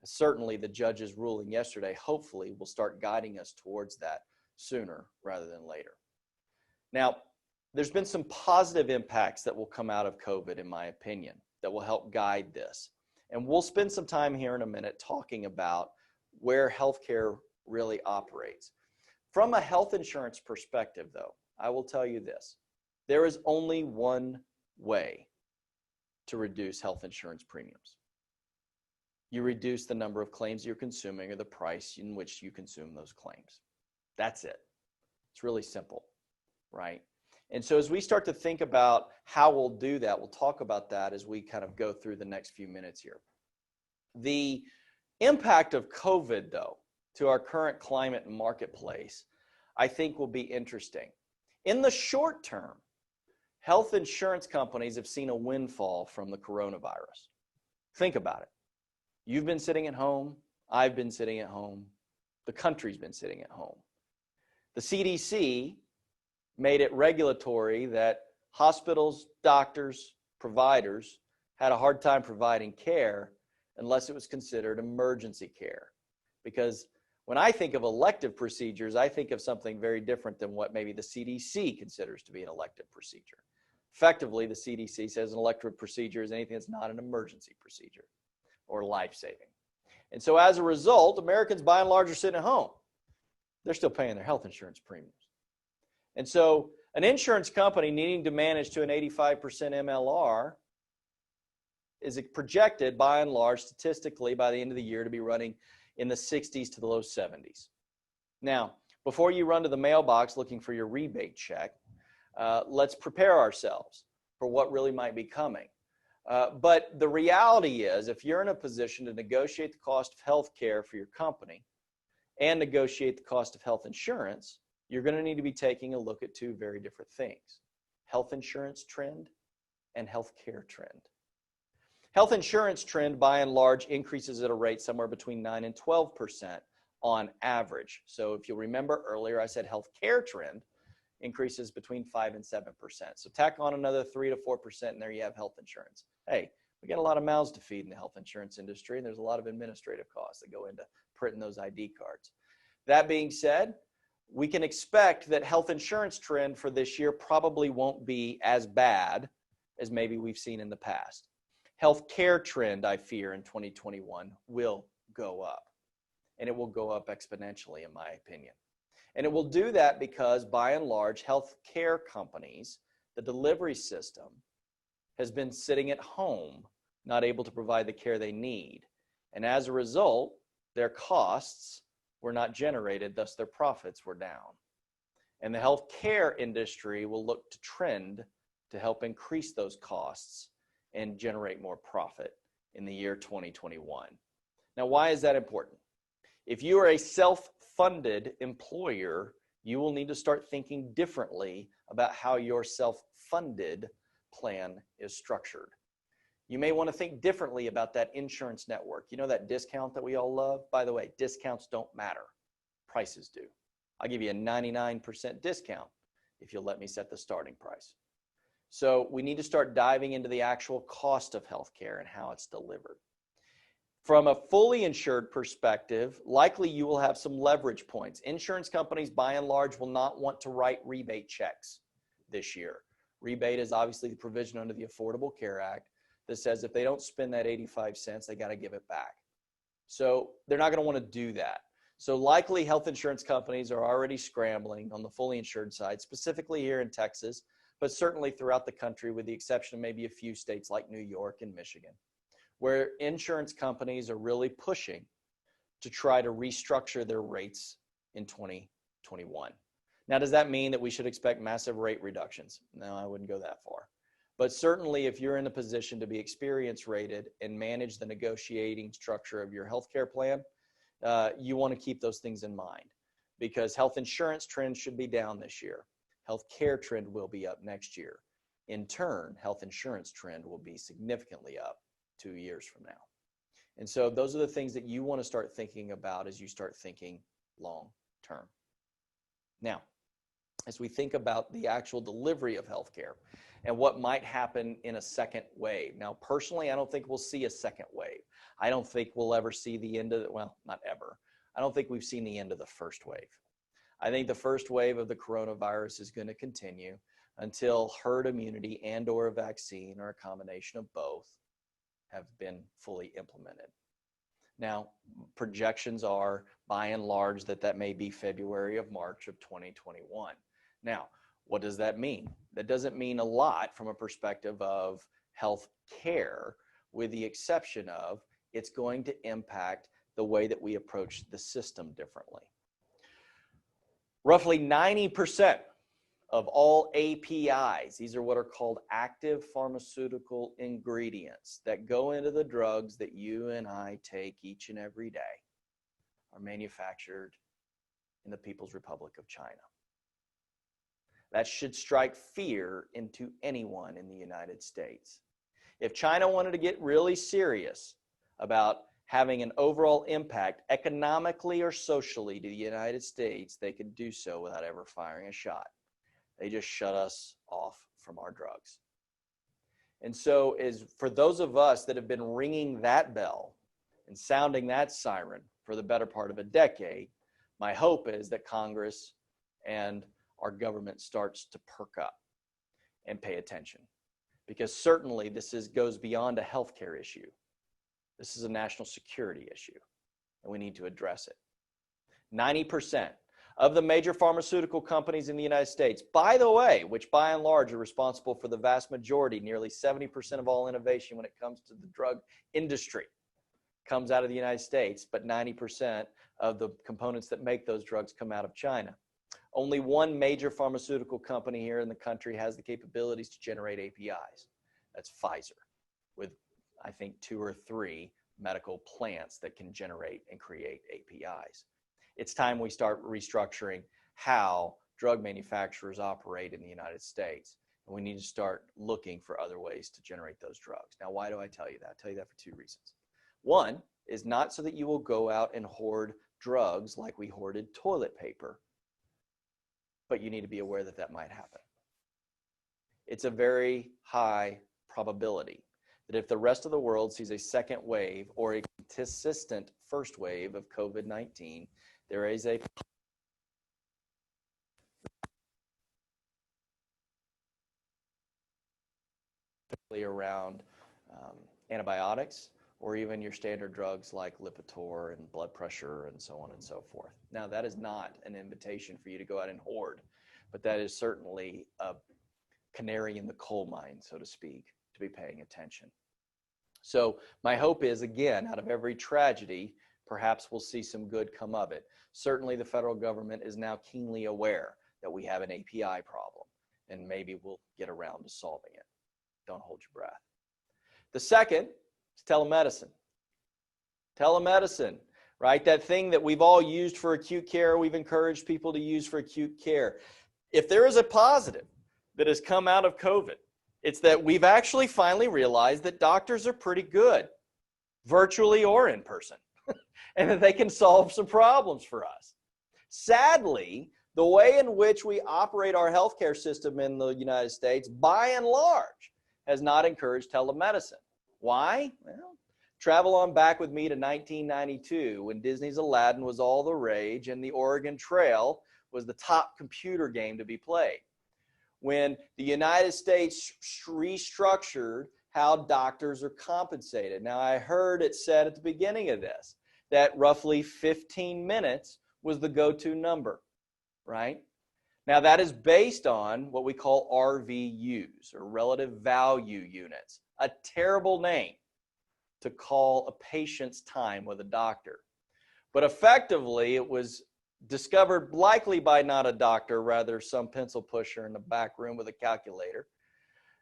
Certainly the judge's ruling yesterday, hopefully, will start guiding us towards that sooner rather than later. Now, there's been some positive impacts that will come out of COVID, in my opinion, that will help guide this. And we'll spend some time here in a minute talking about where healthcare really operates. From a health insurance perspective, though, I will tell you this. There is only one way to reduce health insurance premiums. You reduce the number of claims you're consuming or the price in which you consume those claims. That's it. It's really simple, right? And so as we start to think about how we'll do that, we'll talk about that as we kind of go through the next few minutes here. The impact of COVID, though, to our current climate and marketplace, I think will be interesting. In the short term, health insurance companies have seen a windfall from the coronavirus. Think about it. You've been sitting at home. I've been sitting at home. The country's been sitting at home. The CDC made it regulatory that hospitals, doctors, providers had a hard time providing care unless it was considered emergency care. Because when I think of elective procedures, I think of something very different than what maybe the CDC considers to be an elective procedure. Effectively, the CDC says an elective procedure is anything that's not an emergency procedure or life-saving. And so as a result, Americans by and large are sitting at home. They're still paying their health insurance premiums. And so an insurance company needing to manage to an 85% MLR is projected by and large statistically by the end of the year to be running in the 60s to the low 70s. Now, before you run to the mailbox looking for your rebate check, let's prepare ourselves for what really might be coming. But the reality is, if you're in a position to negotiate the cost of health care for your company and negotiate the cost of health insurance, you're going to need to be taking a look at two very different things: health insurance trend and health care trend. Health insurance trend, by and large, increases at a rate somewhere between 9 and 12% on average. So if you'll remember earlier, I said health care trend increases between 5 and 7%. So tack on another 3 to 4%, and there you have health insurance. Hey, we got a lot of mouths to feed in the health insurance industry, and there's a lot of administrative costs that go into printing those ID cards. That being said, we can expect that health insurance trend for this year probably won't be as bad as maybe we've seen in the past. Health care trend, I fear, in 2021 will go up, and it will go up exponentially, in my opinion. And it will do that because, by and large, health care companies, the delivery system, has been sitting at home not able to provide the care they need. And as a result, their costs were not generated, thus their profits were down. And the healthcare industry will look to trend to help increase those costs and generate more profit in the year 2021. Now, why is that important? If you are a self-funded employer, you will need to start thinking differently about how your self-funded plan is structured. You may want to think differently about that insurance network. You know that discount that we all love? By the way, discounts don't matter. Prices do. I'll give you a 99% discount if you'll let me set the starting price. So we need to start diving into the actual cost of healthcare and how it's delivered. From a fully insured perspective, likely you will have some leverage points. Insurance companies, by and large, will not want to write rebate checks this year. Rebate is obviously the provision under the Affordable Care Act that says if they don't spend that 85 cents, they got to give it back. So they're not going to want to do that. So likely health insurance companies are already scrambling on the fully insured side, specifically here in Texas, but certainly throughout the country with the exception of maybe a few states like New York and Michigan, where insurance companies are really pushing to try to restructure their rates in 2021. Now, does that mean that we should expect massive rate reductions? No, I wouldn't go that far. But certainly if you're in a position to be experience rated and manage the negotiating structure of your healthcare plan, you want to keep those things in mind because health insurance trends should be down this year. Healthcare trend will be up next year. In turn, health insurance trend will be significantly up 2 years from now. And so those are the things that you want to start thinking about as you start thinking long term. Now, as we think about the actual delivery of healthcare and what might happen in a second wave. Now, personally, I don't think we'll see a second wave. I don't think we'll ever see the end of it. Well, not ever. I don't think we've seen the end of the first wave. I think the first wave of the coronavirus is going to continue until herd immunity and or a vaccine or a combination of both have been fully implemented. Now, projections are by and large that may be February of March of 2021. Now, what does that mean? That doesn't mean a lot from a perspective of health care, with the exception of it's going to impact the way that we approach the system differently. Roughly 90% of all APIs, these are what are called active pharmaceutical ingredients that go into the drugs that you and I take each and every day, are manufactured in the People's Republic of China. That should strike fear into anyone in the United States. If China wanted to get really serious about having an overall impact economically or socially to the United States, they could do so without ever firing a shot. They just shut us off from our drugs. And so for those of us that have been ringing that bell and sounding that siren for the better part of a decade, my hope is that Congress and our government starts to perk up and pay attention. Because certainly this goes beyond a healthcare issue. This is a national security issue, and we need to address it. 90% of the major pharmaceutical companies in the United States, by the way, which by and large are responsible for the vast majority, nearly 70% of all innovation when it comes to the drug industry, comes out of the United States, but 90% of the components that make those drugs come out of China. Only one major pharmaceutical company here in the country has the capabilities to generate APIs. That's Pfizer, with I think 2 or 3 medical plants that can generate and create APIs. It's time we start restructuring how drug manufacturers operate in the United States. And we need to start looking for other ways to generate those drugs. Now, why do I tell you that? I tell you that for 2 reasons. One is not so that you will go out and hoard drugs like we hoarded toilet paper, but you need to be aware that that might happen. It's a very high probability that if the rest of the world sees a second wave or a consistent first wave of COVID-19, there is a around antibiotics or even your standard drugs like Lipitor and blood pressure and so on and so forth. Now, that is not an invitation for you to go out and hoard, but that is certainly a canary in the coal mine, so to speak, to be paying attention. So my hope is, again, out of every tragedy, perhaps we'll see some good come of it. Certainly the federal government is now keenly aware that we have an API problem, and maybe we'll get around to solving it. Don't hold your breath. The second is telemedicine. Telemedicine, right? That thing that we've all used for acute care, we've encouraged people to use for acute care. If there is a positive that has come out of COVID, it's that we've actually finally realized that doctors are pretty good, virtually or in person, and that they can solve some problems for us. Sadly, the way in which we operate our healthcare system in the United States, by and large, has not encouraged telemedicine. Why? Well, travel on back with me to 1992 when Disney's Aladdin was all the rage and the Oregon Trail was the top computer game to be played. When the United States restructured how doctors are compensated. Now, I heard it said at the beginning of this that roughly 15 minutes was the go-to number, right? Now, that is based on what we call RVUs, or relative value units, a terrible name to call a patient's time with a doctor. But effectively, it was discovered likely by not a doctor, rather some pencil pusher in the back room with a calculator,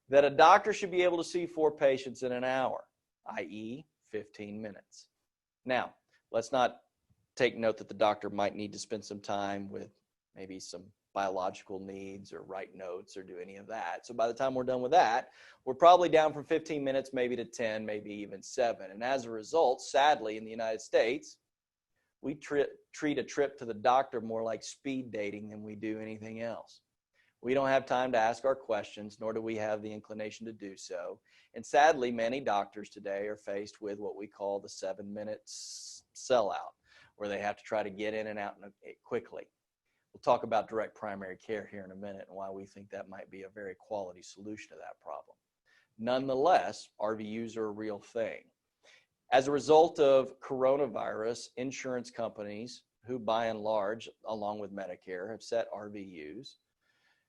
that a doctor should be able to see 4 patients in an hour, i.e. 15 minutes. Now, let's not take note that the doctor might need to spend some time with maybe some biological needs or write notes or do any of that. So by the time we're done with that, we're probably down from 15 minutes maybe to 10, maybe even 7. And as a result, sadly, in the United States, we treat a trip to the doctor more like speed dating than we do anything else. We don't have time to ask our questions, nor do we have the inclination to do so. And sadly, many doctors today are faced with what we call the 7-minute sellout, where they have to try to get in and out quickly. We'll talk about direct primary care here in a minute and why we think that might be a very quality solution to that problem. Nonetheless, RVUs are a real thing. As a result of coronavirus, insurance companies, who by and large, along with Medicare, have set RVUs,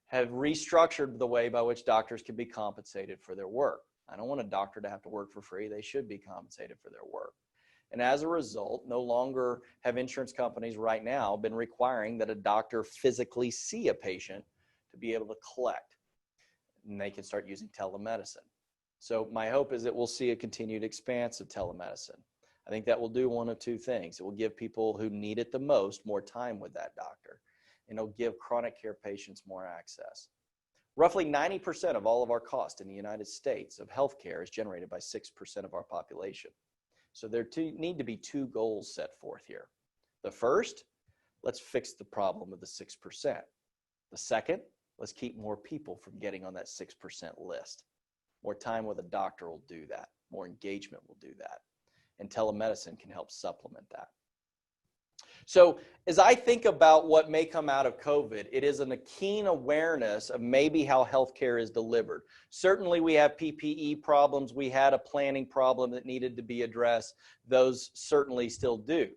have restructured the way by which doctors can be compensated for their work. I don't want a doctor to have to work for free. They should be compensated for their work. And as a result, no longer have insurance companies right now been requiring that a doctor physically see a patient to be able to collect. And they can start using telemedicine. So my hope is that we'll see a continued expanse of telemedicine. I think that will do one of two things. It will give people who need it the most more time with that doctor, and it'll give chronic care patients more access. Roughly 90% of all of our cost in the United States of healthcare is generated by 6% of our population. So there need to be 2 goals set forth here. The first, let's fix the problem of the 6%. The second, let's keep more people from getting on that 6% list. More time with a doctor will do that. More engagement will do that. And telemedicine can help supplement that. So as I think about what may come out of COVID, it is a keen awareness of maybe how healthcare is delivered. Certainly we have PPE problems. We had a planning problem that needed to be addressed. Those certainly still do.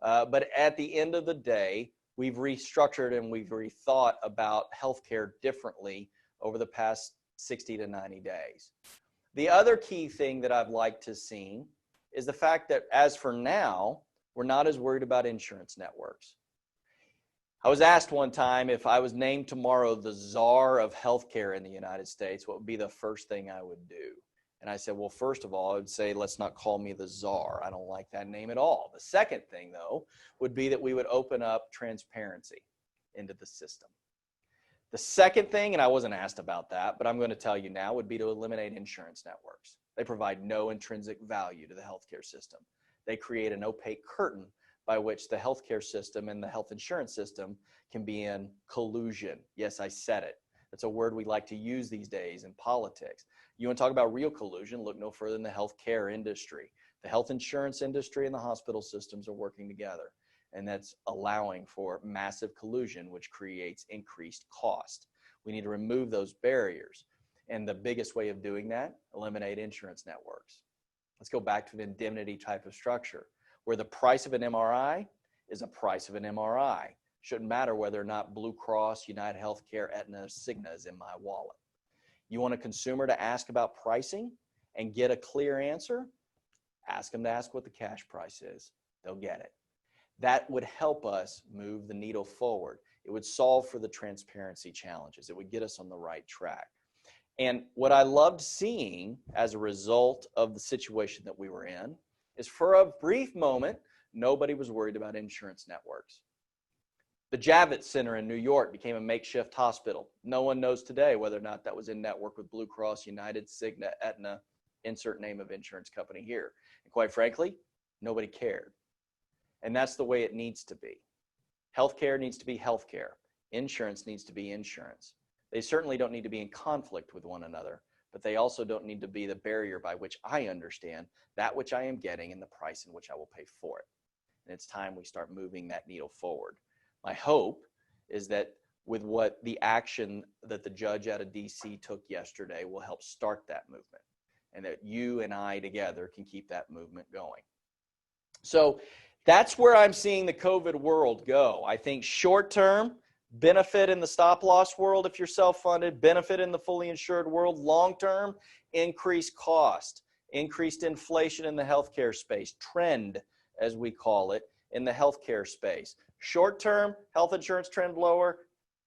But at the end of the day, we've restructured and we've rethought about healthcare differently over the past 60 to 90 days. The other key thing that I've liked to see is the fact that as for now, we're not as worried about insurance networks. I was asked one time if I was named tomorrow the czar of healthcare in the United States, what would be the first thing I would do? And I said, well, first of all, I would say, let's not call me the czar. I don't like that name at all. The second thing, though, would be that we would open up transparency into the system. The second thing, and I wasn't asked about that, but I'm going to tell you now, would be to eliminate insurance networks. They provide no intrinsic value to the healthcare system. They create an opaque curtain by which the healthcare system and the health insurance system can be in collusion. Yes, I said it. That's a word we like to use these days in politics. You want to talk about real collusion? Look no further than the healthcare industry. The health insurance industry and the hospital systems are working together, and that's allowing for massive collusion, which creates increased cost. We need to remove those barriers. And the biggest way of doing that, eliminate insurance networks. Let's go back to an indemnity type of structure where the price of an MRI is a price of an MRI. Shouldn't matter whether or not Blue Cross, United Healthcare, Aetna, Cigna is in my wallet. You want a consumer to ask about pricing? and get a clear answer, ask them to ask what the cash price is. They'll get it. That would help us move the needle forward. It would solve for the transparency challenges. It would get us on the right track. And what I loved seeing as a result of the situation that we were in is, for a brief moment, nobody was worried about insurance networks. The Javits Center in New York became a makeshift hospital. No one knows today whether or not that was in network with Blue Cross, United, Cigna, Aetna, insert name of insurance company here. And quite frankly, nobody cared. And that's the way it needs to be. Healthcare needs to be healthcare. Insurance needs to be insurance. They certainly don't need to be in conflict with one another, but they also don't need to be the barrier by which I understand that which I am getting and the price in which I will pay for it. And it's time we start moving that needle forward. My hope is that with what the action that the judge out of DC took yesterday will help start that movement, and that you and I together can keep that movement going. So that's where I'm seeing the COVID world go. I think short term, benefit in the stop loss world if you're self-funded, benefit in the fully insured world. Long term, increased cost, increased inflation in the healthcare space, trend as we call it in the healthcare space. Short term, health insurance trend lower,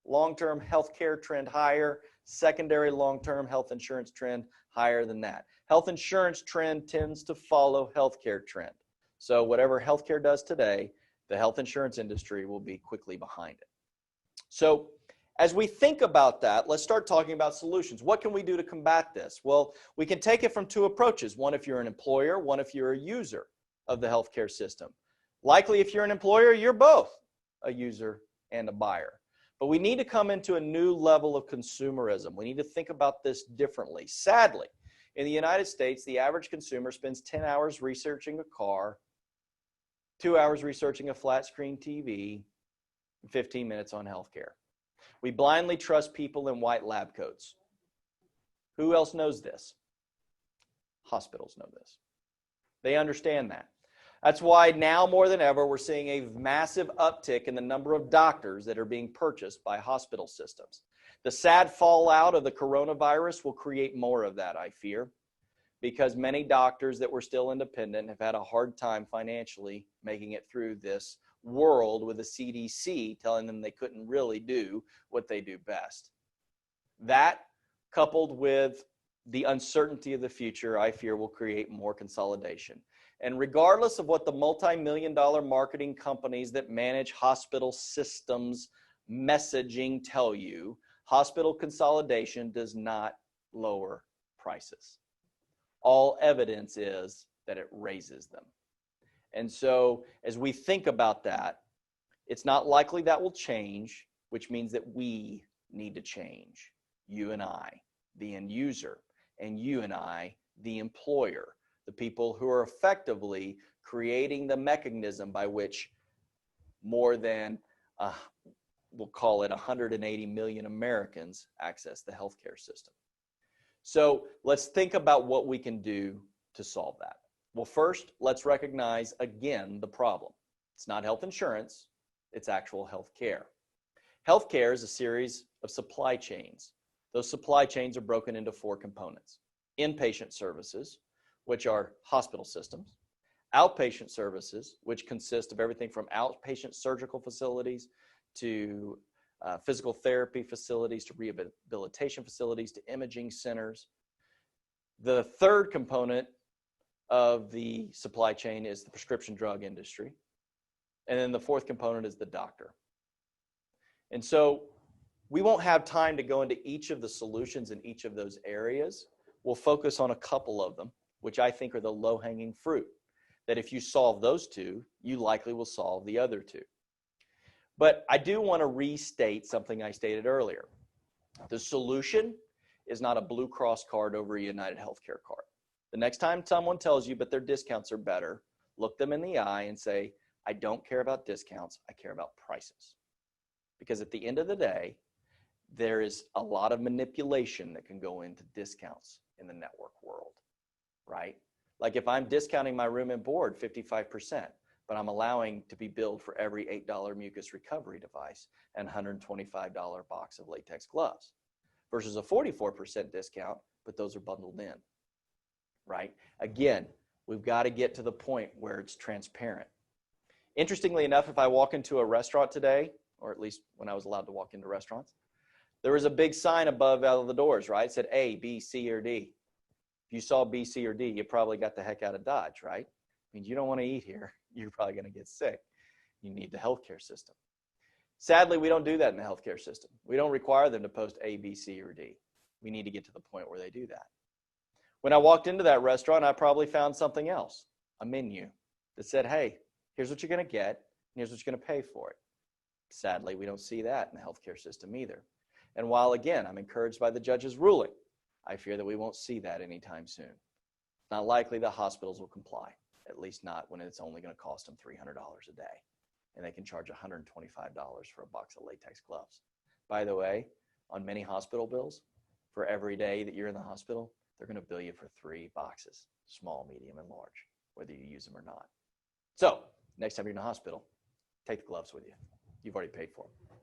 long term healthcare trend higher, secondary long term health insurance trend higher than that. Health insurance trend tends to follow healthcare trend. So whatever healthcare does today, the health insurance industry will be quickly behind it. So as we think about that, let's start talking about solutions. What can we do to combat this? Well, we can take it from two approaches. One if you're an employer, one if you're a user of the healthcare system. Likely if you're an employer, you're both a user and a buyer. But we need to come into a new level of consumerism. We need to think about this differently. Sadly, in the United States, the average consumer spends 10 hours researching a car, 2 hours researching a flat screen TV, 15 minutes on healthcare. We blindly trust people in white lab coats. Who else knows this? Hospitals know this. They understand that. That's why now more than ever, we're seeing a massive uptick in the number of doctors that are being purchased by hospital systems. The sad fallout of the coronavirus will create more of that, I fear, because many doctors that were still independent have had a hard time financially making it through this world with the CDC telling them they couldn't really do what they do best. That, coupled with the uncertainty of the future, I fear will create more consolidation. And regardless of what the multi-million-dollar marketing companies that manage hospital systems messaging tell you, hospital consolidation does not lower prices. All evidence is that it raises them. And so as we think about that, it's not likely that will change, which means that we need to change. You and I, the end user, and you and I, the employer, the people who are effectively creating the mechanism by which more than, we'll call it 180 million Americans access the healthcare system. So let's think about what we can do to solve that. Well, first, let's recognize again the problem. It's not health insurance, it's actual health care. Health care is a series of supply chains. Those supply chains are broken into 4 components. Inpatient services, which are hospital systems. Outpatient services, which consist of everything from outpatient surgical facilities to physical therapy facilities to rehabilitation facilities to imaging centers. The third component of the supply chain is the prescription drug industry. And then the fourth component is the doctor. And so we won't have time to go into each of the solutions in each of those areas. We'll focus on a couple of them, which I think are the low-hanging fruit, that if you solve those 2, you likely will solve the other 2. But I do want to restate something I stated earlier. The solution is not a Blue Cross card over a United Healthcare card. The next time someone tells you, but their discounts are better, look them in the eye and say, I don't care about discounts, I care about prices. Because at the end of the day, there is a lot of manipulation that can go into discounts in the network world, right? Like if I'm discounting my room and board 55%, but I'm allowing to be billed for every $8 mucus recovery device and $125 box of latex gloves versus a 44% discount, but those are bundled in, right? Again, we've got to get to the point where it's transparent. Interestingly enough, if I walk into a restaurant today, or at least when I was allowed to walk into restaurants, there was a big sign above out of the doors, right? It said A, B, C, or D. If you saw B, C, or D, you probably got the heck out of Dodge, right? Means you don't want to eat here. You're probably going to get sick. You need the healthcare system. Sadly, we don't do that in the healthcare system. We don't require them to post A, B, C, or D. We need to get to the point where they do that. When I walked into that restaurant, I probably found something else, a menu that said, hey, here's what you're going to get, and here's what you're going to pay for it. Sadly, we don't see that in the healthcare system either. And while, again, I'm encouraged by the judge's ruling, I fear that we won't see that anytime soon. It's not likely the hospitals will comply, at least not when it's only going to cost them $300 a day, and they can charge $125 for a box of latex gloves. By the way, on many hospital bills, for every day that you're in the hospital, they're going to bill you for 3 boxes, small, medium, and large, whether you use them or not. So next time you're in the hospital, take the gloves with you. You've already paid for them.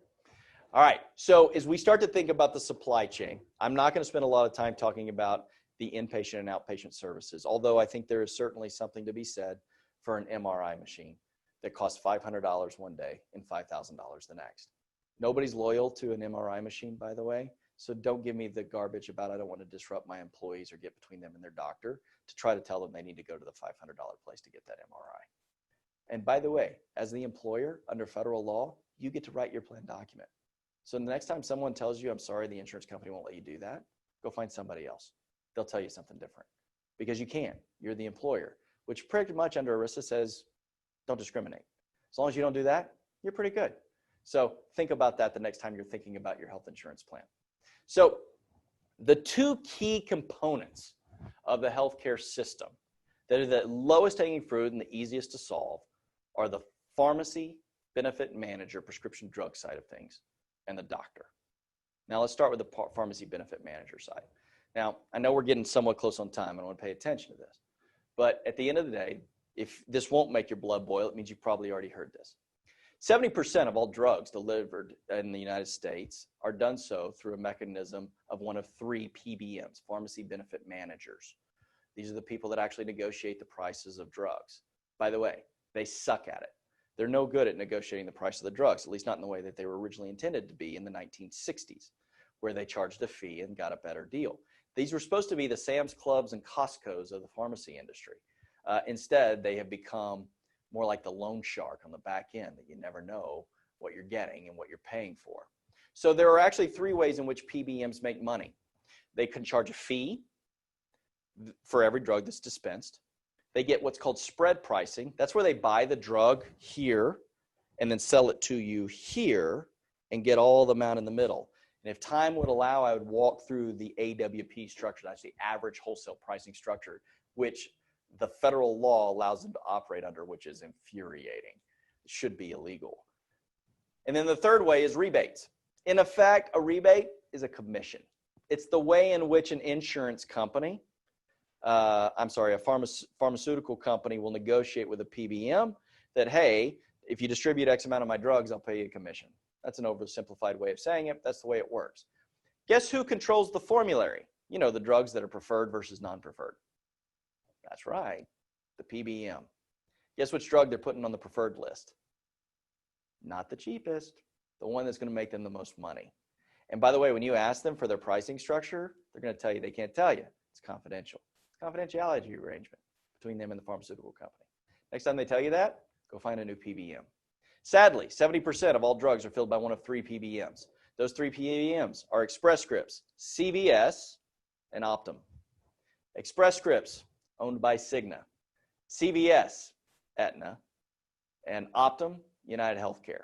All right, so as we start to think about the supply chain, I'm not going to spend a lot of time talking about the inpatient and outpatient services, although I think there is certainly something to be said for an MRI machine that costs $500 one day and $5,000 the next. Nobody's loyal to an MRI machine, by the way, so don't give me the garbage about I don't want to disrupt my employees or get between them and their doctor to try to tell them they need to go to the $500 place to get that MRI. And by the way, as the employer under federal law, you get to write your plan document. So the next time someone tells you, I'm sorry, the insurance company won't let you do that, go find somebody else. They'll tell you something different because you can. You're the employer, which pretty much under ERISA says don't discriminate. As long as you don't do that, you're pretty good. So think about that the next time you're thinking about your health insurance plan. So the 2 key components of the healthcare system that are the lowest hanging fruit and the easiest to solve are the pharmacy benefit manager prescription drug side of things and the doctor. Now let's start with the pharmacy benefit manager side. Now, I know we're getting somewhat close on time. I want to pay attention to this. But at the end of the day, if this won't make your blood boil, it means you've probably already heard this. 70% of all drugs delivered in the United States are done so through a mechanism of one of 3 Pbms, pharmacy benefit managers. These are the people that actually negotiate the prices of drugs. By the way, they suck at it. They're no good at negotiating the price of the drugs, at least not in the way that they were originally intended to be in the 1960s, where they charged a fee and got a better deal. These were supposed to be the Sam's Clubs and Costco's of the pharmacy industry. Instead, they have become more like the loan shark on the back end that you never know what you're getting and what you're paying for. So there are actually 3 ways in which PBMs make money. They can charge a fee for every drug that's dispensed. They get what's called spread pricing. That's where they buy the drug here and then sell it to you here and get all the amount in the middle. And if time would allow, I would walk through the AWP structure. That's the average wholesale pricing structure, which the federal law allows them to operate under, which is infuriating. It should be illegal. And then the third way is rebates. In effect, a rebate is a commission. It's the way in which an insurance company, a pharmaceutical company will negotiate with a PBM that, hey, if you distribute X amount of my drugs, I'll pay you a commission. That's an oversimplified way of saying it. That's the way it works. Guess who controls the formulary? You know, the drugs that are preferred versus non-preferred. That's right, the PBM. Guess which drug they're putting on the preferred list? Not the cheapest, the one that's going to make them the most money. And by the way, when you ask them for their pricing structure, they're going to tell you they can't tell you. It's confidential. It's a confidentiality arrangement between them and the pharmaceutical company. Next time they tell you that, go find a new PBM. Sadly, 70% of all drugs are filled by one of 3 PBMs. Those 3 PBMs are Express Scripts, CVS, and Optum. Express Scripts, owned by Cigna. CVS, Aetna. And Optum, United Healthcare.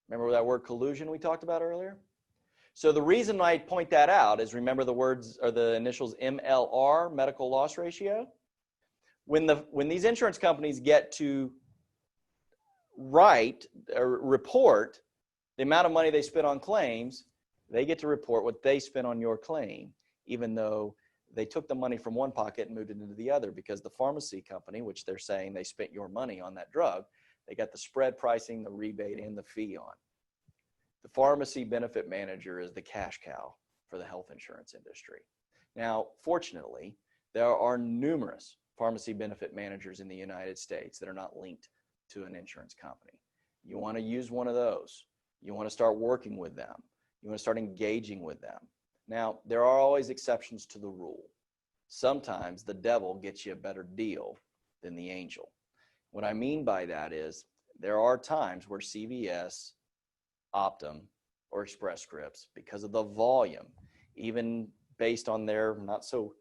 Remember that word collusion we talked about earlier? So the reason I point that out is, remember the words or the initials MLR, medical loss ratio? When these insurance companies get to write or report the amount of money they spent on claims, they get to report what they spent on your claim, even though they took the money from one pocket and moved it into the other, because the pharmacy company, which they're saying they spent your money on that drug, they got the spread pricing, the rebate, and the fee on. The pharmacy benefit manager is the cash cow for the health insurance industry. Now, fortunately, There are numerous pharmacy benefit managers in the United States that are not linked to an insurance company. You want to use one of those. You want to start working with them. You want to start engaging with them. Now, there are always exceptions to the rule. Sometimes the devil gets you a better deal than the angel. What I mean by that is there are times where CVS, Optum, or Express Scripts, because of the volume, even based on their not so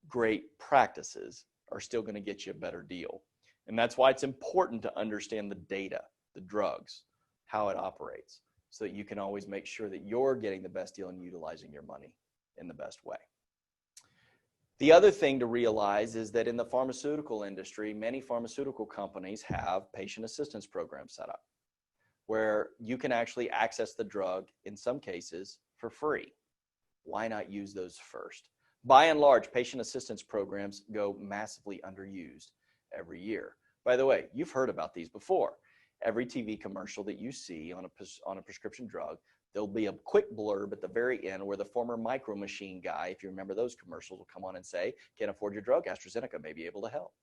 great practices, are still going to get you a better deal. And that's why it's important to understand the data, the drugs, how it operates, so that you can always make sure that you're getting the best deal and utilizing your money in the best way. The other thing to realize is that in the pharmaceutical industry, many pharmaceutical companies have patient assistance programs set up where you can actually access the drug in some cases for free. Why not use those first? By and large, patient assistance programs go massively underused every year. By the way, you've heard about these before. Every TV commercial that you see on a prescription drug, there'll be a quick blurb at the very end where the former Micro Machine guy, if you remember those commercials, will come on and say, "Can't afford your drug, AstraZeneca may be able to help."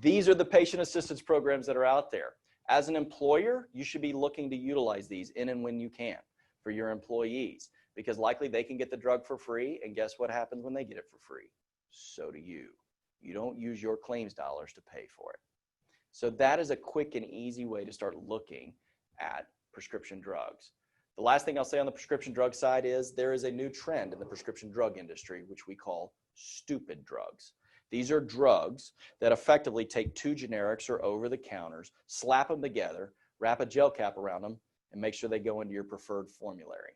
These are the patient assistance programs that are out there. As an employer, you should be looking to utilize these in and when you can for your employees, because likely they can get the drug for free, and guess what happens when they get it for free? So do you. You don't use your claims dollars to pay for it. So that is a quick and easy way to start looking at prescription drugs. The last thing I'll say on the prescription drug side is there is a new trend in the prescription drug industry, which we call stupid drugs. These are drugs that effectively take two generics or over-the-counters, slap them together, wrap a gel cap around them, and make sure they go into your preferred formulary.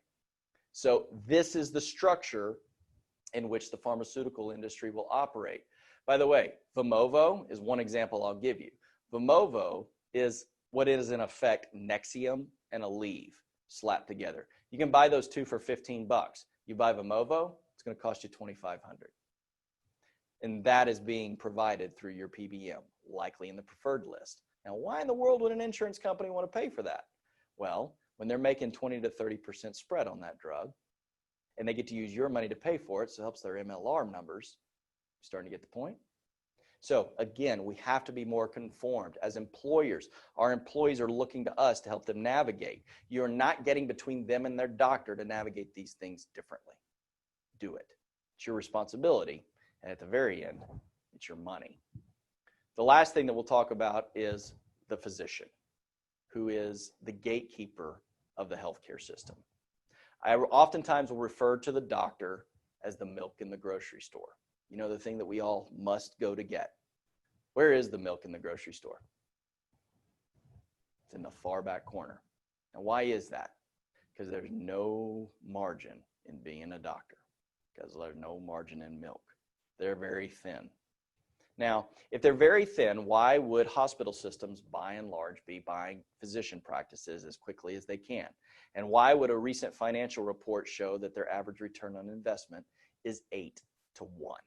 So this is the structure in which the pharmaceutical industry will operate. By the way, Vimovo is one example I'll give you. Vimovo is what is in effect Nexium and Aleve slapped together. You can buy those two for $15. You buy Vimovo, it's going to cost you $2,500. And that is being provided through your PBM, likely in the preferred list. Now, why in the world would an insurance company want to pay for that? Well, when they're making 20 to 30% spread on that drug, and they get to use your money to pay for it, so it helps their MLR numbers. Starting to get the point? So again, we have to be more conformed. As employers, our employees are looking to us to help them navigate. You're not getting between them and their doctor to navigate these things differently. Do it. It's your responsibility. And at the very end, it's your money. The last thing that we'll talk about is the physician, who is the gatekeeper of the healthcare system. I oftentimes will refer to the doctor as the milk in the grocery store. You know, the thing that we all must go to get. Where is the milk in the grocery store? It's in the far back corner. Now, why is that? Because there's no margin in being a doctor, because there's no margin in milk. They're very thin. Now, if they're very thin, why would hospital systems, by and large, be buying physician practices as quickly as they can? And why would a recent financial report show that their average return on investment is 8 to 1?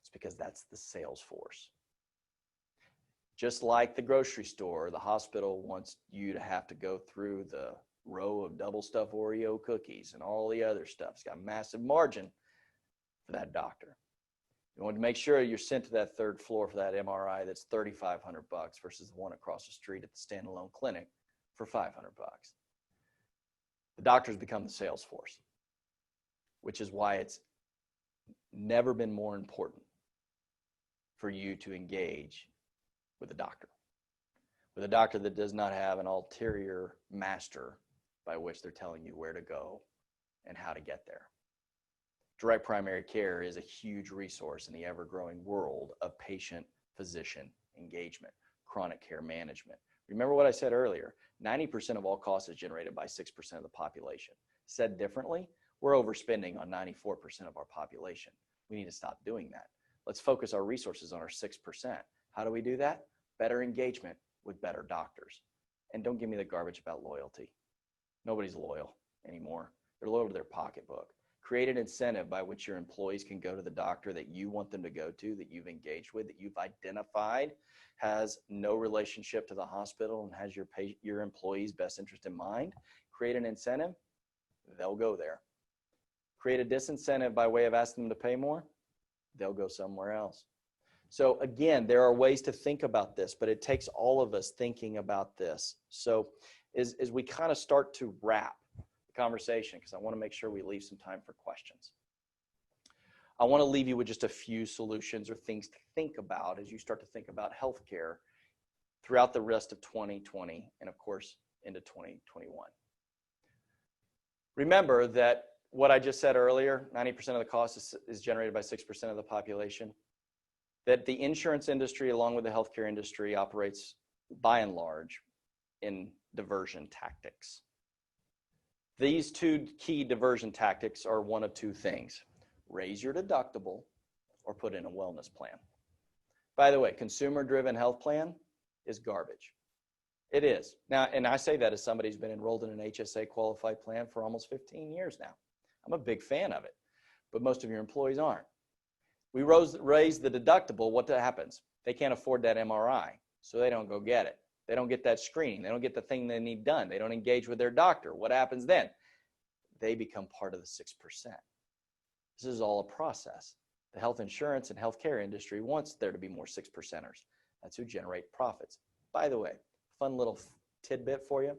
It's because that's the sales force. Just like the grocery store, the hospital wants you to have to go through the row of double stuffed Oreo cookies and all the other stuff. It's got a massive margin for that doctor. You want to make sure you're sent to that third floor for that MRI that's $3,500 versus the one across the street at the standalone clinic for $500. The doctors become the sales force, which is why it's never been more important for you to engage with a doctor that does not have an ulterior master by which they're telling you where to go and how to get there. Direct primary care is a huge resource in the ever-growing world of patient-physician engagement, chronic care management. Remember what I said earlier, 90% of all costs is generated by 6% of the population. Said differently, we're overspending on 94% of our population. We need to stop doing that. Let's focus our resources on our 6%. How do we do that? Better engagement with better doctors. And don't give me the garbage about loyalty. Nobody's loyal anymore. They're loyal to their pocketbook. Create an incentive by which your employees can go to the doctor that you want them to go to, that you've engaged with, that you've identified has no relationship to the hospital and has your employees' best interest in mind. Create an incentive, they'll go there. Create a disincentive by way of asking them to pay more, they'll go somewhere else. So again, there are ways to think about this, but it takes all of us thinking about this. So as we kind of start to wrap the conversation, because I want to make sure we leave some time for questions, I want to leave you with just a few solutions or things to think about as you start to think about healthcare throughout the rest of 2020 and, of course, into 2021. Remember that what I just said earlier, 90% of the cost is generated by 6% of the population, that the insurance industry along with the healthcare industry operates by and large in diversion tactics. These two key diversion tactics are one of two things: raise your deductible or put in a wellness plan. By the way, consumer-driven health plan is garbage. It is. Now, and I say that as somebody who's been enrolled in an HSA qualified plan for almost 15 years now. I'm a big fan of it, but most of your employees aren't. We raise the deductible, what happens? They can't afford that MRI, so they don't go get it. They don't get that screening. They don't get the thing they need done. They don't engage with their doctor. What happens then? They become part of the 6%. This is all a process. The health insurance and healthcare industry wants there to be more 6%ers. That's who generate profits. By the way, fun little tidbit for you.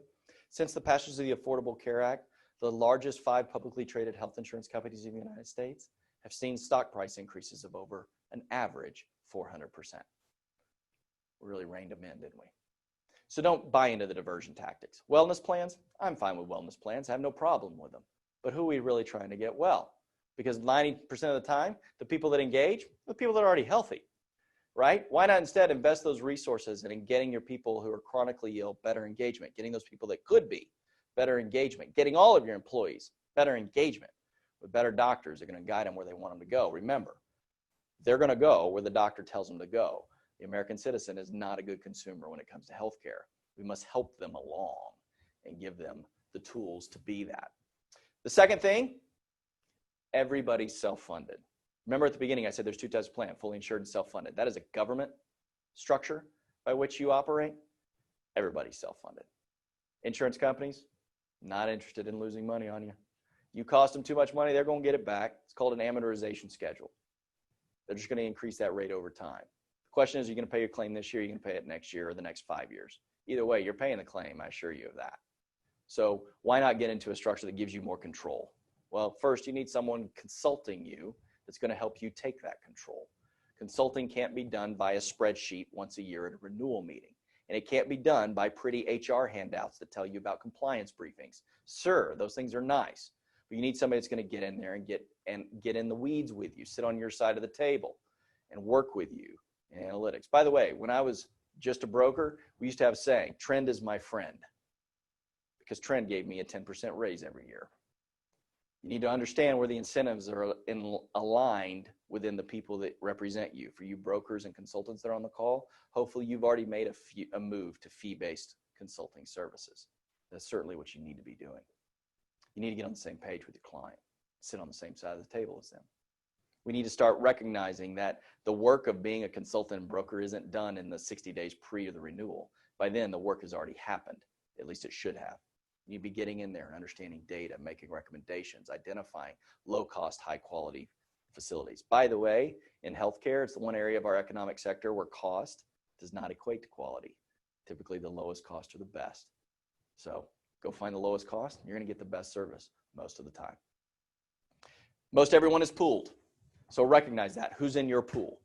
Since the passage of the Affordable Care Act, the largest 5 publicly traded health insurance companies in the United States have seen stock price increases of over an average 400%. We really reined them in, didn't we? So don't buy into the diversion tactics. Wellness plans, I'm fine with wellness plans. I have no problem with them. But who are we really trying to get well? Because 90% of the time, the people that engage are the people that are already healthy, right? Why not instead invest those resources in getting your people who are chronically ill better engagement, getting those people that could be better engagement, getting all of your employees better engagement with better doctors that are going to guide them where they want them to go. Remember, they're going to go where the doctor tells them to go. The American citizen is not a good consumer when it comes to healthcare. We must help them along and give them the tools to be that. The second thing, everybody's self-funded. Remember at the beginning, I said there's 2 types of plan, fully insured and self-funded. That is a government structure by which you operate. Everybody's self-funded. Insurance companies, not interested in losing money on you. You cost them too much money, they're going to get it back. It's called an amortization schedule. They're just going to increase that rate over time. The question is, are you going to pay your claim this year, you're going to pay it next year or the next 5 years? Either way, you're paying the claim, I assure you of that. So why not get into a structure that gives you more control? Well, first, you need someone consulting you that's going to help you take that control. Consulting can't be done by a spreadsheet once a year at a renewal meeting. And it can't be done by pretty HR handouts that tell you about compliance briefings. Sure, those things are nice, but you need somebody that's going to get in there and get in the weeds with you, sit on your side of the table and work with you in analytics. By the way, when I was just a broker, we used to have a saying, trend is my friend, because trend gave me a 10% raise every year. You need to understand where the incentives are aligned within the people that represent you. For you brokers and consultants that are on the call, hopefully you've already made a move to fee-based consulting services. That's certainly what you need to be doing. You need to get on the same page with your client, sit on the same side of the table as them. We need to start recognizing that the work of being a consultant and broker isn't done in the 60 days pre the renewal. By then, the work has already happened. At least it should have. You need to be getting in there and understanding data, making recommendations, identifying low-cost, high-quality facilities. By the way, in healthcare, it's the one area of our economic sector where cost does not equate to quality. Typically, the lowest cost are the best. So go find the lowest cost, and you're going to get the best service most of the time. Most everyone is pooled. So recognize that. Who's in your pool?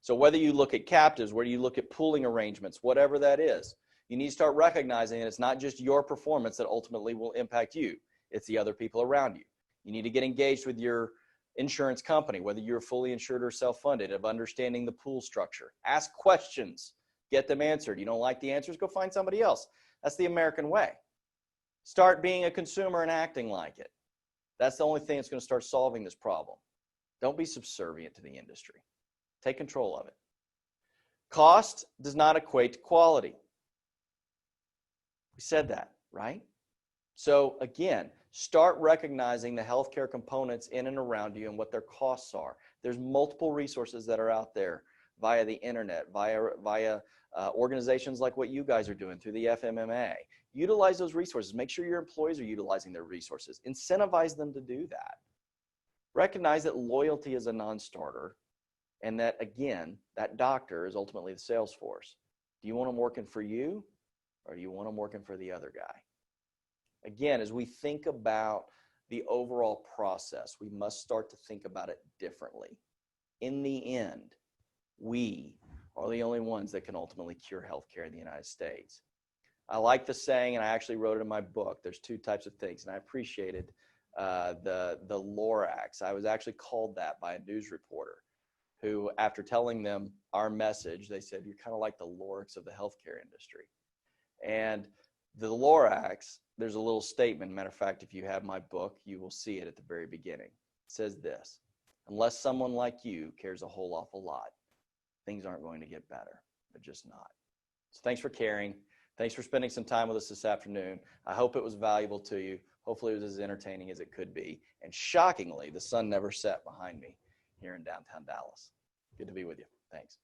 So whether you look at captives, whether you look at pooling arrangements, whatever that is, you need to start recognizing that it's not just your performance that ultimately will impact you. It's the other people around you. You need to get engaged with your insurance company, whether you're fully insured or self-funded, of understanding the pool structure. Ask questions. Get them answered. You don't like the answers? Go find somebody else. That's the American way. Start being a consumer and acting like it. That's the only thing that's going to start solving this problem. Don't be subservient to the industry. Take control of it. Cost does not equate to quality. We said that, right? So again, start recognizing the healthcare components in and around you and what their costs are. There's multiple resources that are out there via the internet, via organizations like what you guys are doing through the FMMA. Utilize those resources. Make sure your employees are utilizing their resources. Incentivize them to do that. Recognize that loyalty is a non-starter. And that, again, that doctor is ultimately the sales force. Do you want them working for you, or do you want them working for the other guy? Again, as we think about the overall process, we must start to think about it differently. In the end, we are the only ones that can ultimately cure healthcare in the United States. I like the saying, and I actually wrote it in my book. There's two types of things, and I appreciated the Lorax. I was actually called that by a news reporter who, after telling them our message, they said, "You're kind of like the Lorax of the healthcare industry." And the Lorax, there's a little statement. Matter of fact, if you have my book, you will see it at the very beginning. It says this: unless someone like you cares a whole awful lot, things aren't going to get better. They're just not. So thanks for caring. Thanks for spending some time with us this afternoon. I hope it was valuable to you. Hopefully it was as entertaining as it could be. And shockingly, the sun never set behind me here in downtown Dallas. Good to be with you. Thanks.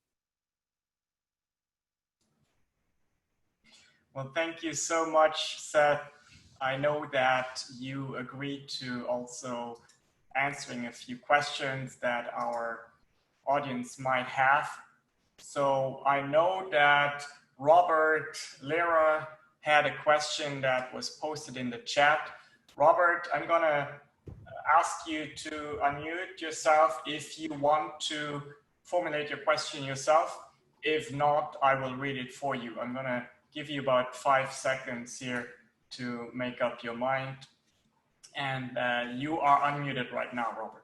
Well, thank you so much, Seth. I know that you agreed to also answering a few questions that our audience might have. So I know that Robert Lera had a question that was posted in the chat. Robert, I'm going to ask you to unmute yourself if you want to formulate your question yourself. If not, I will read it for you. I'm going to give you about 5 seconds here to make up your mind. And you are unmuted right now, Robert.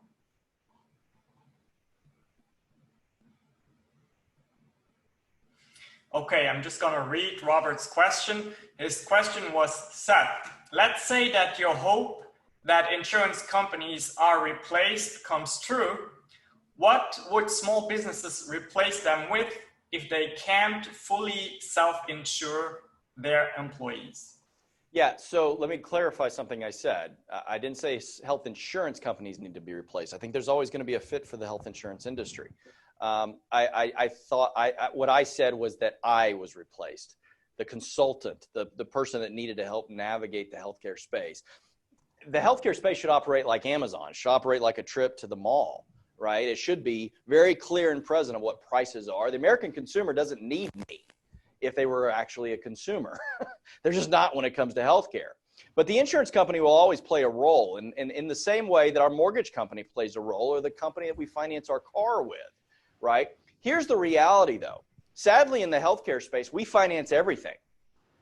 Okay, I'm just going to read Robert's question. His question was, Seth, let's say that your hope that insurance companies are replaced comes true. What would small businesses replace them with if they can't fully self-insure their employees? Yeah, so let me clarify something I said. I didn't say health insurance companies need to be replaced. I think there's always going to be a fit for the health insurance industry. I thought what I said was that I was replaced, the consultant, the person that needed to help navigate the healthcare space. The healthcare space should operate like Amazon, should operate like a trip to the mall, right? It should be very clear and present of what prices are. The American consumer doesn't need me if they were actually a consumer. They're just not when it comes to healthcare. But the insurance company will always play a role, and in the same way that our mortgage company plays a role, or the company that we finance our car with, right? Here's the reality, though. Sadly, in the healthcare space, we finance everything.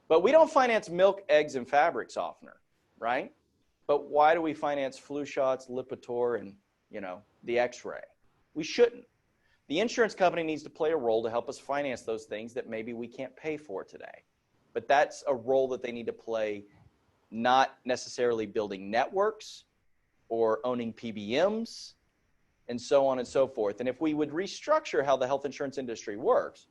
But we don't finance milk, eggs, and fabric softener, right? But why do we finance flu shots, Lipitor, and, the x-ray? We shouldn't. The insurance company needs to play a role to help us finance those things that maybe we can't pay for today. But that's a role that they need to play, not necessarily building networks or owning Pbms and so on and so forth. And if we would restructure how the health insurance industry works,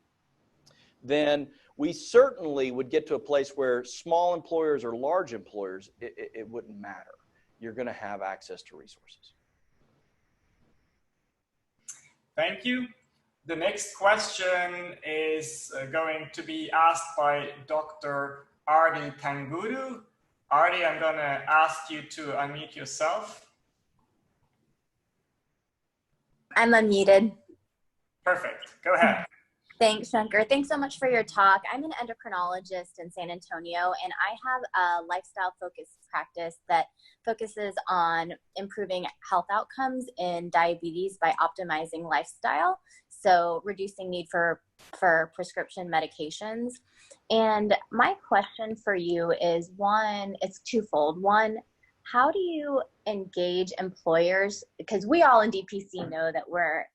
then we certainly would get to a place where small employers or large employers, it wouldn't matter. You're going to have access to resources. Thank you. The next question is going to be asked by Dr. Ardi Tanguru. Ardi, I'm going to ask you to unmute yourself. I'm unmuted. Perfect. Go ahead. Thanks, Shankar. Thanks so much for your talk. I'm an endocrinologist in San Antonio, and I have a lifestyle-focused practice that focuses on improving health outcomes in diabetes by optimizing lifestyle, so reducing need for prescription medications. And my question for you is, one, it's twofold. One, how do you engage employers? Because we all in DPC know that we're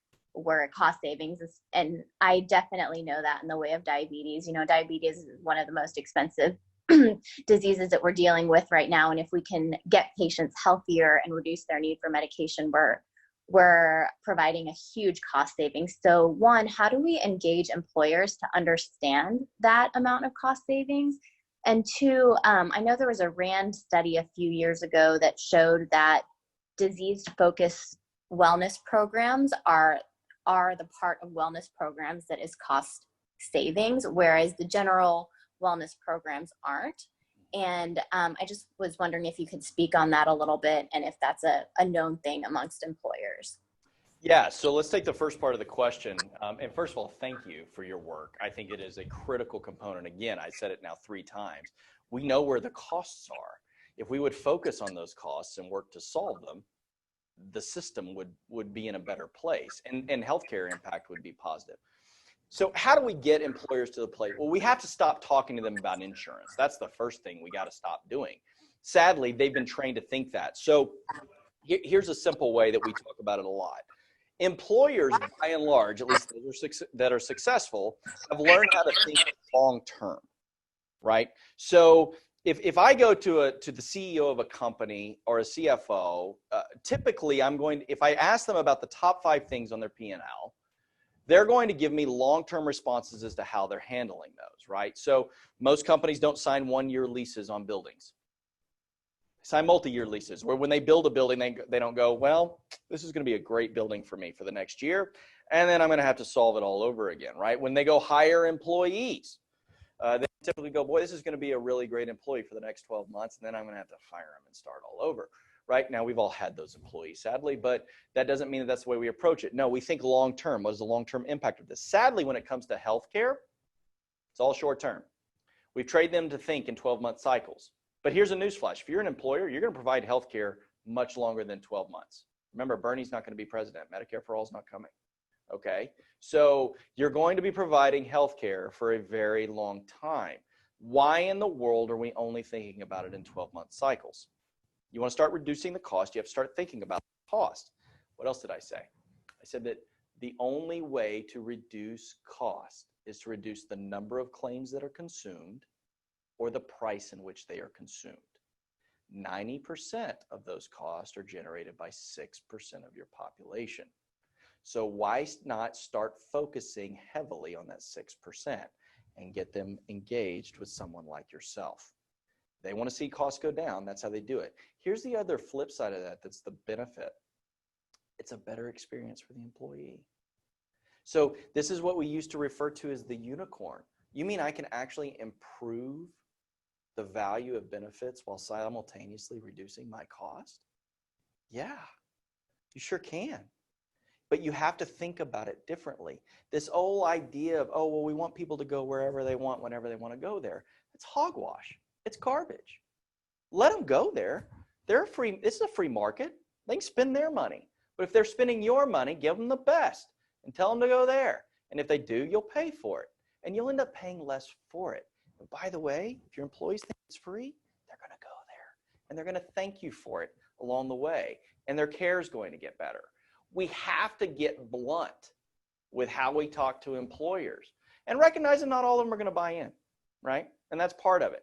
cost savings, and I definitely know that in the way of diabetes. Diabetes is one of the most expensive diseases that we're dealing with right now, and if we can get patients healthier and reduce their need for medication, we're providing a huge cost savings. So one, how do we engage employers to understand that amount of cost savings? And two, I know there was a RAND study a few years ago that showed that disease-focused wellness programs are the part of wellness programs that is cost savings, whereas the general wellness programs aren't. And I just was wondering if you could speak on that a little bit, and if that's a known thing amongst employers. Yeah, so let's take the first part of the question. And first of all, thank you for your work. I think it is a critical component. Again, I said it now 3 times. We know where the costs are. If we would focus on those costs and work to solve them, the system would be in a better place, and healthcare impact would be positive. So how do we get employers to the plate? Well, we have to stop talking to them about insurance. That's the first thing we got to stop doing. Sadly, they've been trained to think that. So here's a simple way that we talk about it a lot. Employers, by and large, at least those that are successful, have learned how to think long term, right? So if I go to the CEO of a company or a CFO, typically if I ask them about the top 5 things on their P&L, they're going to give me long-term responses as to how they're handling those, right? So most companies don't sign 1-year leases on buildings. They sign multi-year leases, where when they build a building, they don't go, well, this is going to be a great building for me for the next year, and then I'm going to have to solve it all over again, right? When they go hire employees, they typically go, boy, this is going to be a really great employee for the next 12 months, and then I'm going to have to fire them and start all over. Right now, we've all had those employees, sadly, but that doesn't mean that that's the way we approach it. No, we think long-term. What is the long-term impact of this? Sadly, when it comes to healthcare, it's all short-term. We trade them to think in 12-month cycles. But here's a newsflash. If you're an employer, you're going to provide healthcare much longer than 12 months. Remember, Bernie's not going to be president. Medicare for all is not coming. Okay? So you're going to be providing healthcare for a very long time. Why in the world are we only thinking about it in 12-month cycles? You want to start reducing the cost, you have to start thinking about the cost. What else did I say? I said that the only way to reduce cost is to reduce the number of claims that are consumed or the price in which they are consumed. 90% of those costs are generated by 6% of your population. So why not start focusing heavily on that 6% and get them engaged with someone like yourself? They want to see costs go down. That's how they do it. Here's the other flip side of that that's the benefit. It's a better experience for the employee. So this is what we used to refer to as the unicorn. You mean I can actually improve the value of benefits while simultaneously reducing my cost? Yeah, you sure can. But you have to think about it differently. This whole idea of, oh, well, we want people to go wherever they want, whenever they want to go there. It's hogwash. It's garbage. Let them go there. They're free. This is a free market. They can spend their money. But if they're spending your money, give them the best and tell them to go there. And if they do, you'll pay for it. And you'll end up paying less for it. And by the way, if your employees think it's free, they're going to go there. And they're going to thank you for it along the way. And their care is going to get better. We have to get blunt with how we talk to employers and recognize that not all of them are going to buy in, right? And that's part of it.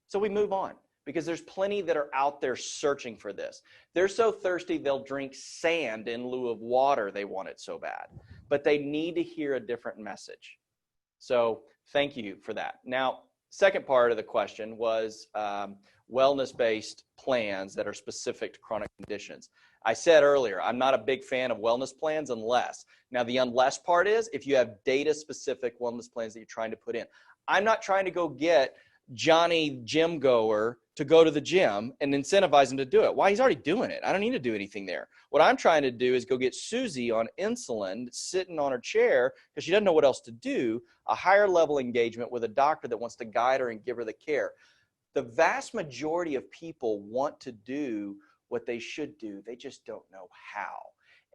So we move on because there's plenty that are out there searching for this. They're so thirsty they'll drink sand in lieu of water. They want it so bad, but they need to hear a different message. So thank you for that. Now, second part of the question was wellness-based plans that are specific to chronic conditions. I said earlier, I'm not a big fan of wellness plans unless. Now, the unless part is if you have data-specific wellness plans that you're trying to put in. I'm not trying to go get Johnny gym goer to go to the gym and incentivize him to do it. Why? He's already doing it. I don't need to do anything there. What I'm trying to do is go get Susie on insulin, sitting on her chair because she doesn't know what else to do, a higher level engagement with a doctor that wants to guide her and give her the care. The vast majority of people want to do what they should do. They just don't know how.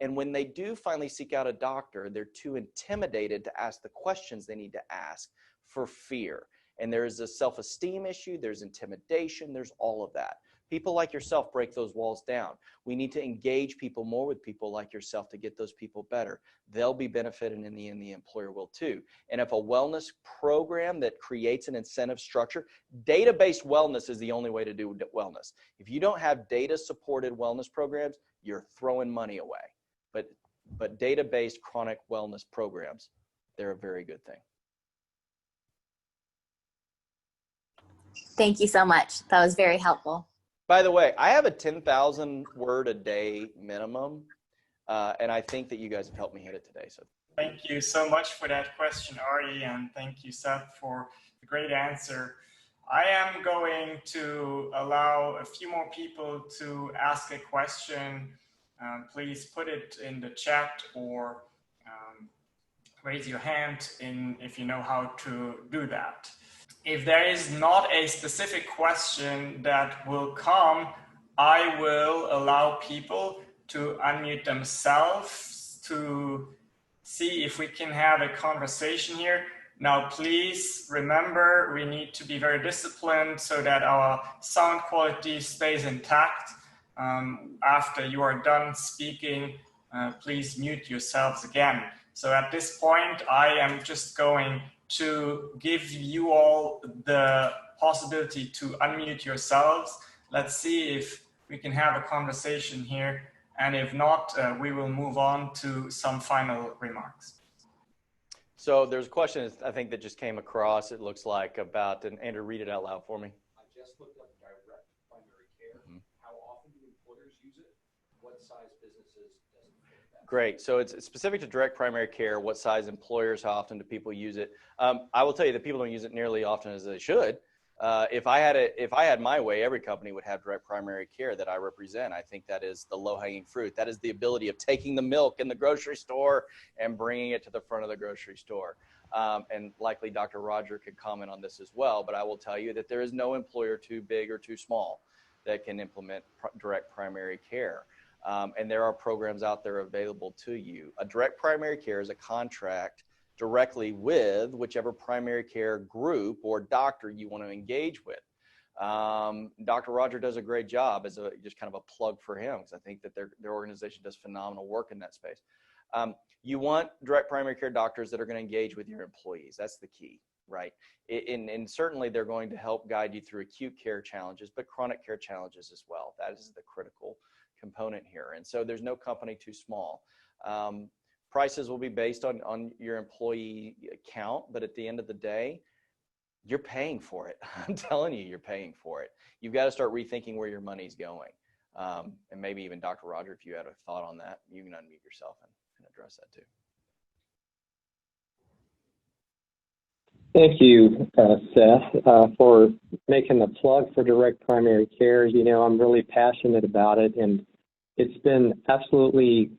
And when they do finally seek out a doctor, they're too intimidated to ask the questions they need to ask for fear. And there is a self-esteem issue, there's intimidation, there's all of that. People like yourself break those walls down. We need to engage people more with people like yourself to get those people better. They'll be benefited, and in the end, the employer will too. And if a wellness program that creates an incentive structure, data-based wellness is the only way to do wellness. If you don't have data-supported wellness programs, you're throwing money away. But data-based chronic wellness programs, they're a very good thing. Thank you so much. That was very helpful. By the way, I have a 10,000 word a day minimum, and I think that you guys have helped me hit it today. So thank you so much for that question, Artie, and thank you, Seth, for the great answer. I am going to allow a few more people to ask a question please put it in the chat or raise your hand if you know how to do that. If there is not a specific question that will come, I will allow people to unmute themselves to see if we can have a conversation here. Now, please remember, we need to be very disciplined so that our sound quality stays intact. After you are done speaking, please mute yourselves again. So at this point, I am just going to give you all the possibility to unmute yourselves. Let's see if we can have a conversation here. And if not, we will move on to some final remarks. So there's a question I think that just came across, it looks like, about, and Andrew, read it out loud for me. I just looked up direct primary care. How often do employers use it? What size businesses does it fit that? Great. So it's specific to direct primary care. What size employers? How often do people use it? I will tell you that people don't use it nearly as often as they should. If I had my way, every company would have direct primary care that I represent. I think that is the low-hanging fruit. That is the ability of taking the milk in the grocery store and bringing it to the front of the grocery store. And likely Dr. Roger could comment on this as well, but I will tell you that there is no employer too big or too small that can implement direct primary care. And there are programs out there available to you. A direct primary care is a contract directly with whichever primary care group or doctor you want to engage with. Dr. Roger does a great job as just kind of a plug for him, because I think that their organization does phenomenal work in that space. You want direct primary care doctors that are going to engage with your employees. That's the key, right? And certainly they're going to help guide you through acute care challenges, but chronic care challenges as well. That is the critical component here. And so there's no company too small. Prices will be based on your employee count, but at the end of the day, you're paying for it. I'm telling you, you're paying for it. You've got to start rethinking where your money's going. And maybe even Dr. Roger, if you had a thought on that, you can unmute yourself and address that too. Thank you, Seth, for making the plug for direct primary care. You know, I'm really passionate about it, and it's been absolutely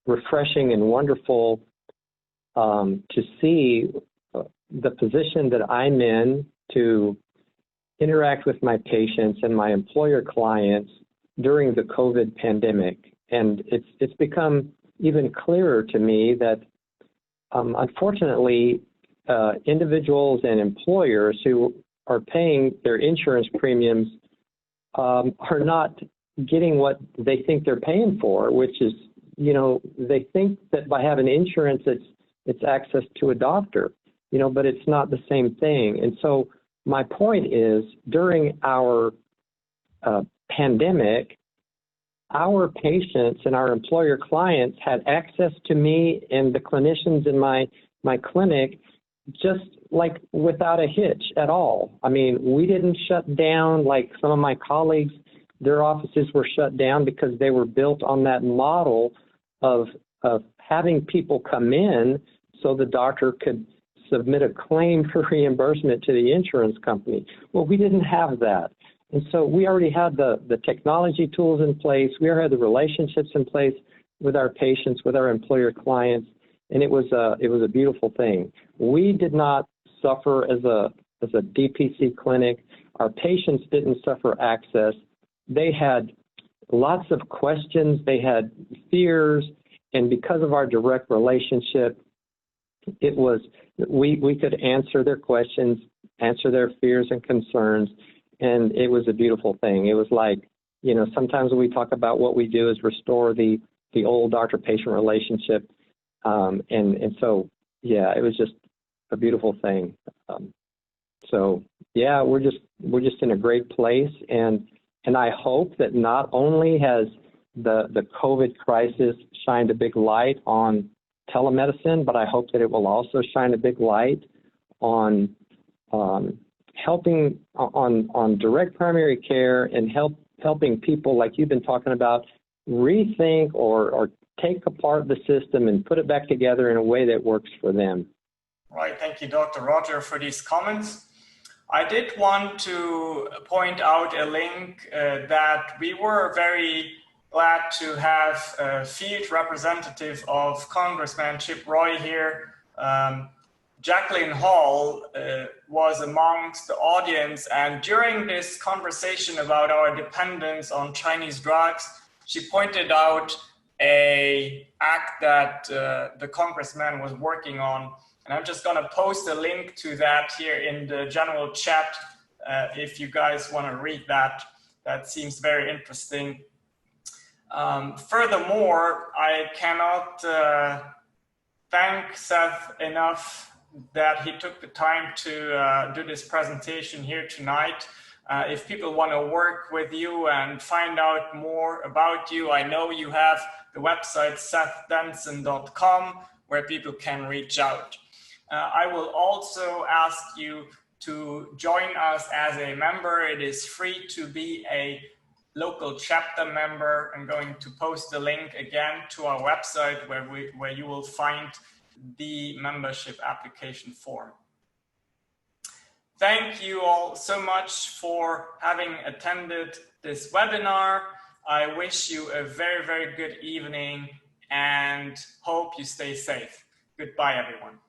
refreshing and wonderful to see the position that I'm in to interact with my patients and my employer clients during the COVID pandemic. And it's become even clearer to me that unfortunately, individuals and employers who are paying their insurance premiums are not getting what they think they're paying for, which is, you know, they think that by having insurance, it's access to a doctor, you know, but it's not the same thing. And so my point is, during our pandemic, our patients and our employer clients had access to me and the clinicians in my clinic just like without a hitch at all. I mean, we didn't shut down like some of my colleagues. Their offices were shut down because they were built on that model of having people come in so the doctor could submit a claim for reimbursement to the insurance company. Well, we didn't have that. And so we already had the technology tools in place. We already had the relationships in place with our patients, with our employer clients, and it was a beautiful thing. We did not suffer as a DPC clinic. Our patients didn't suffer access. They had lots of questions. They had fears, and because of our direct relationship, it was we could answer their questions, answer their fears and concerns. And it was a beautiful thing. It was like, you know, sometimes when we talk about what we do is restore the old doctor-patient relationship. And so, yeah, it was just a beautiful thing. So, yeah, we're just in a great place. And I hope that not only has the COVID crisis shined a big light on telemedicine, but I hope that it will also shine a big light on helping on direct primary care and helping people like you've been talking about rethink or take apart the system and put it back together in a way that works for them. Right. Thank you, Dr. Roger, for these comments. I did want to point out a link that we were very glad to have a field representative of Congressman Chip Roy here. Jacqueline Hall was amongst the audience, and during this conversation about our dependence on Chinese drugs, she pointed out an act that the congressman was working on. And I'm just going to post a link to that here in the general chat if you guys want to read that. That seems very interesting. Furthermore, I cannot thank Seth enough that he took the time to do this presentation here tonight. If people want to work with you and find out more about you, I know you have the website sethdenson.com where people can reach out. I will also ask you to join us as a member. It is free to be a local chapter member. I'm going to post the link again to our website where you will find the membership application form. Thank you all so much for having attended this webinar. I wish you a very, very good evening and hope you stay safe. Goodbye, everyone.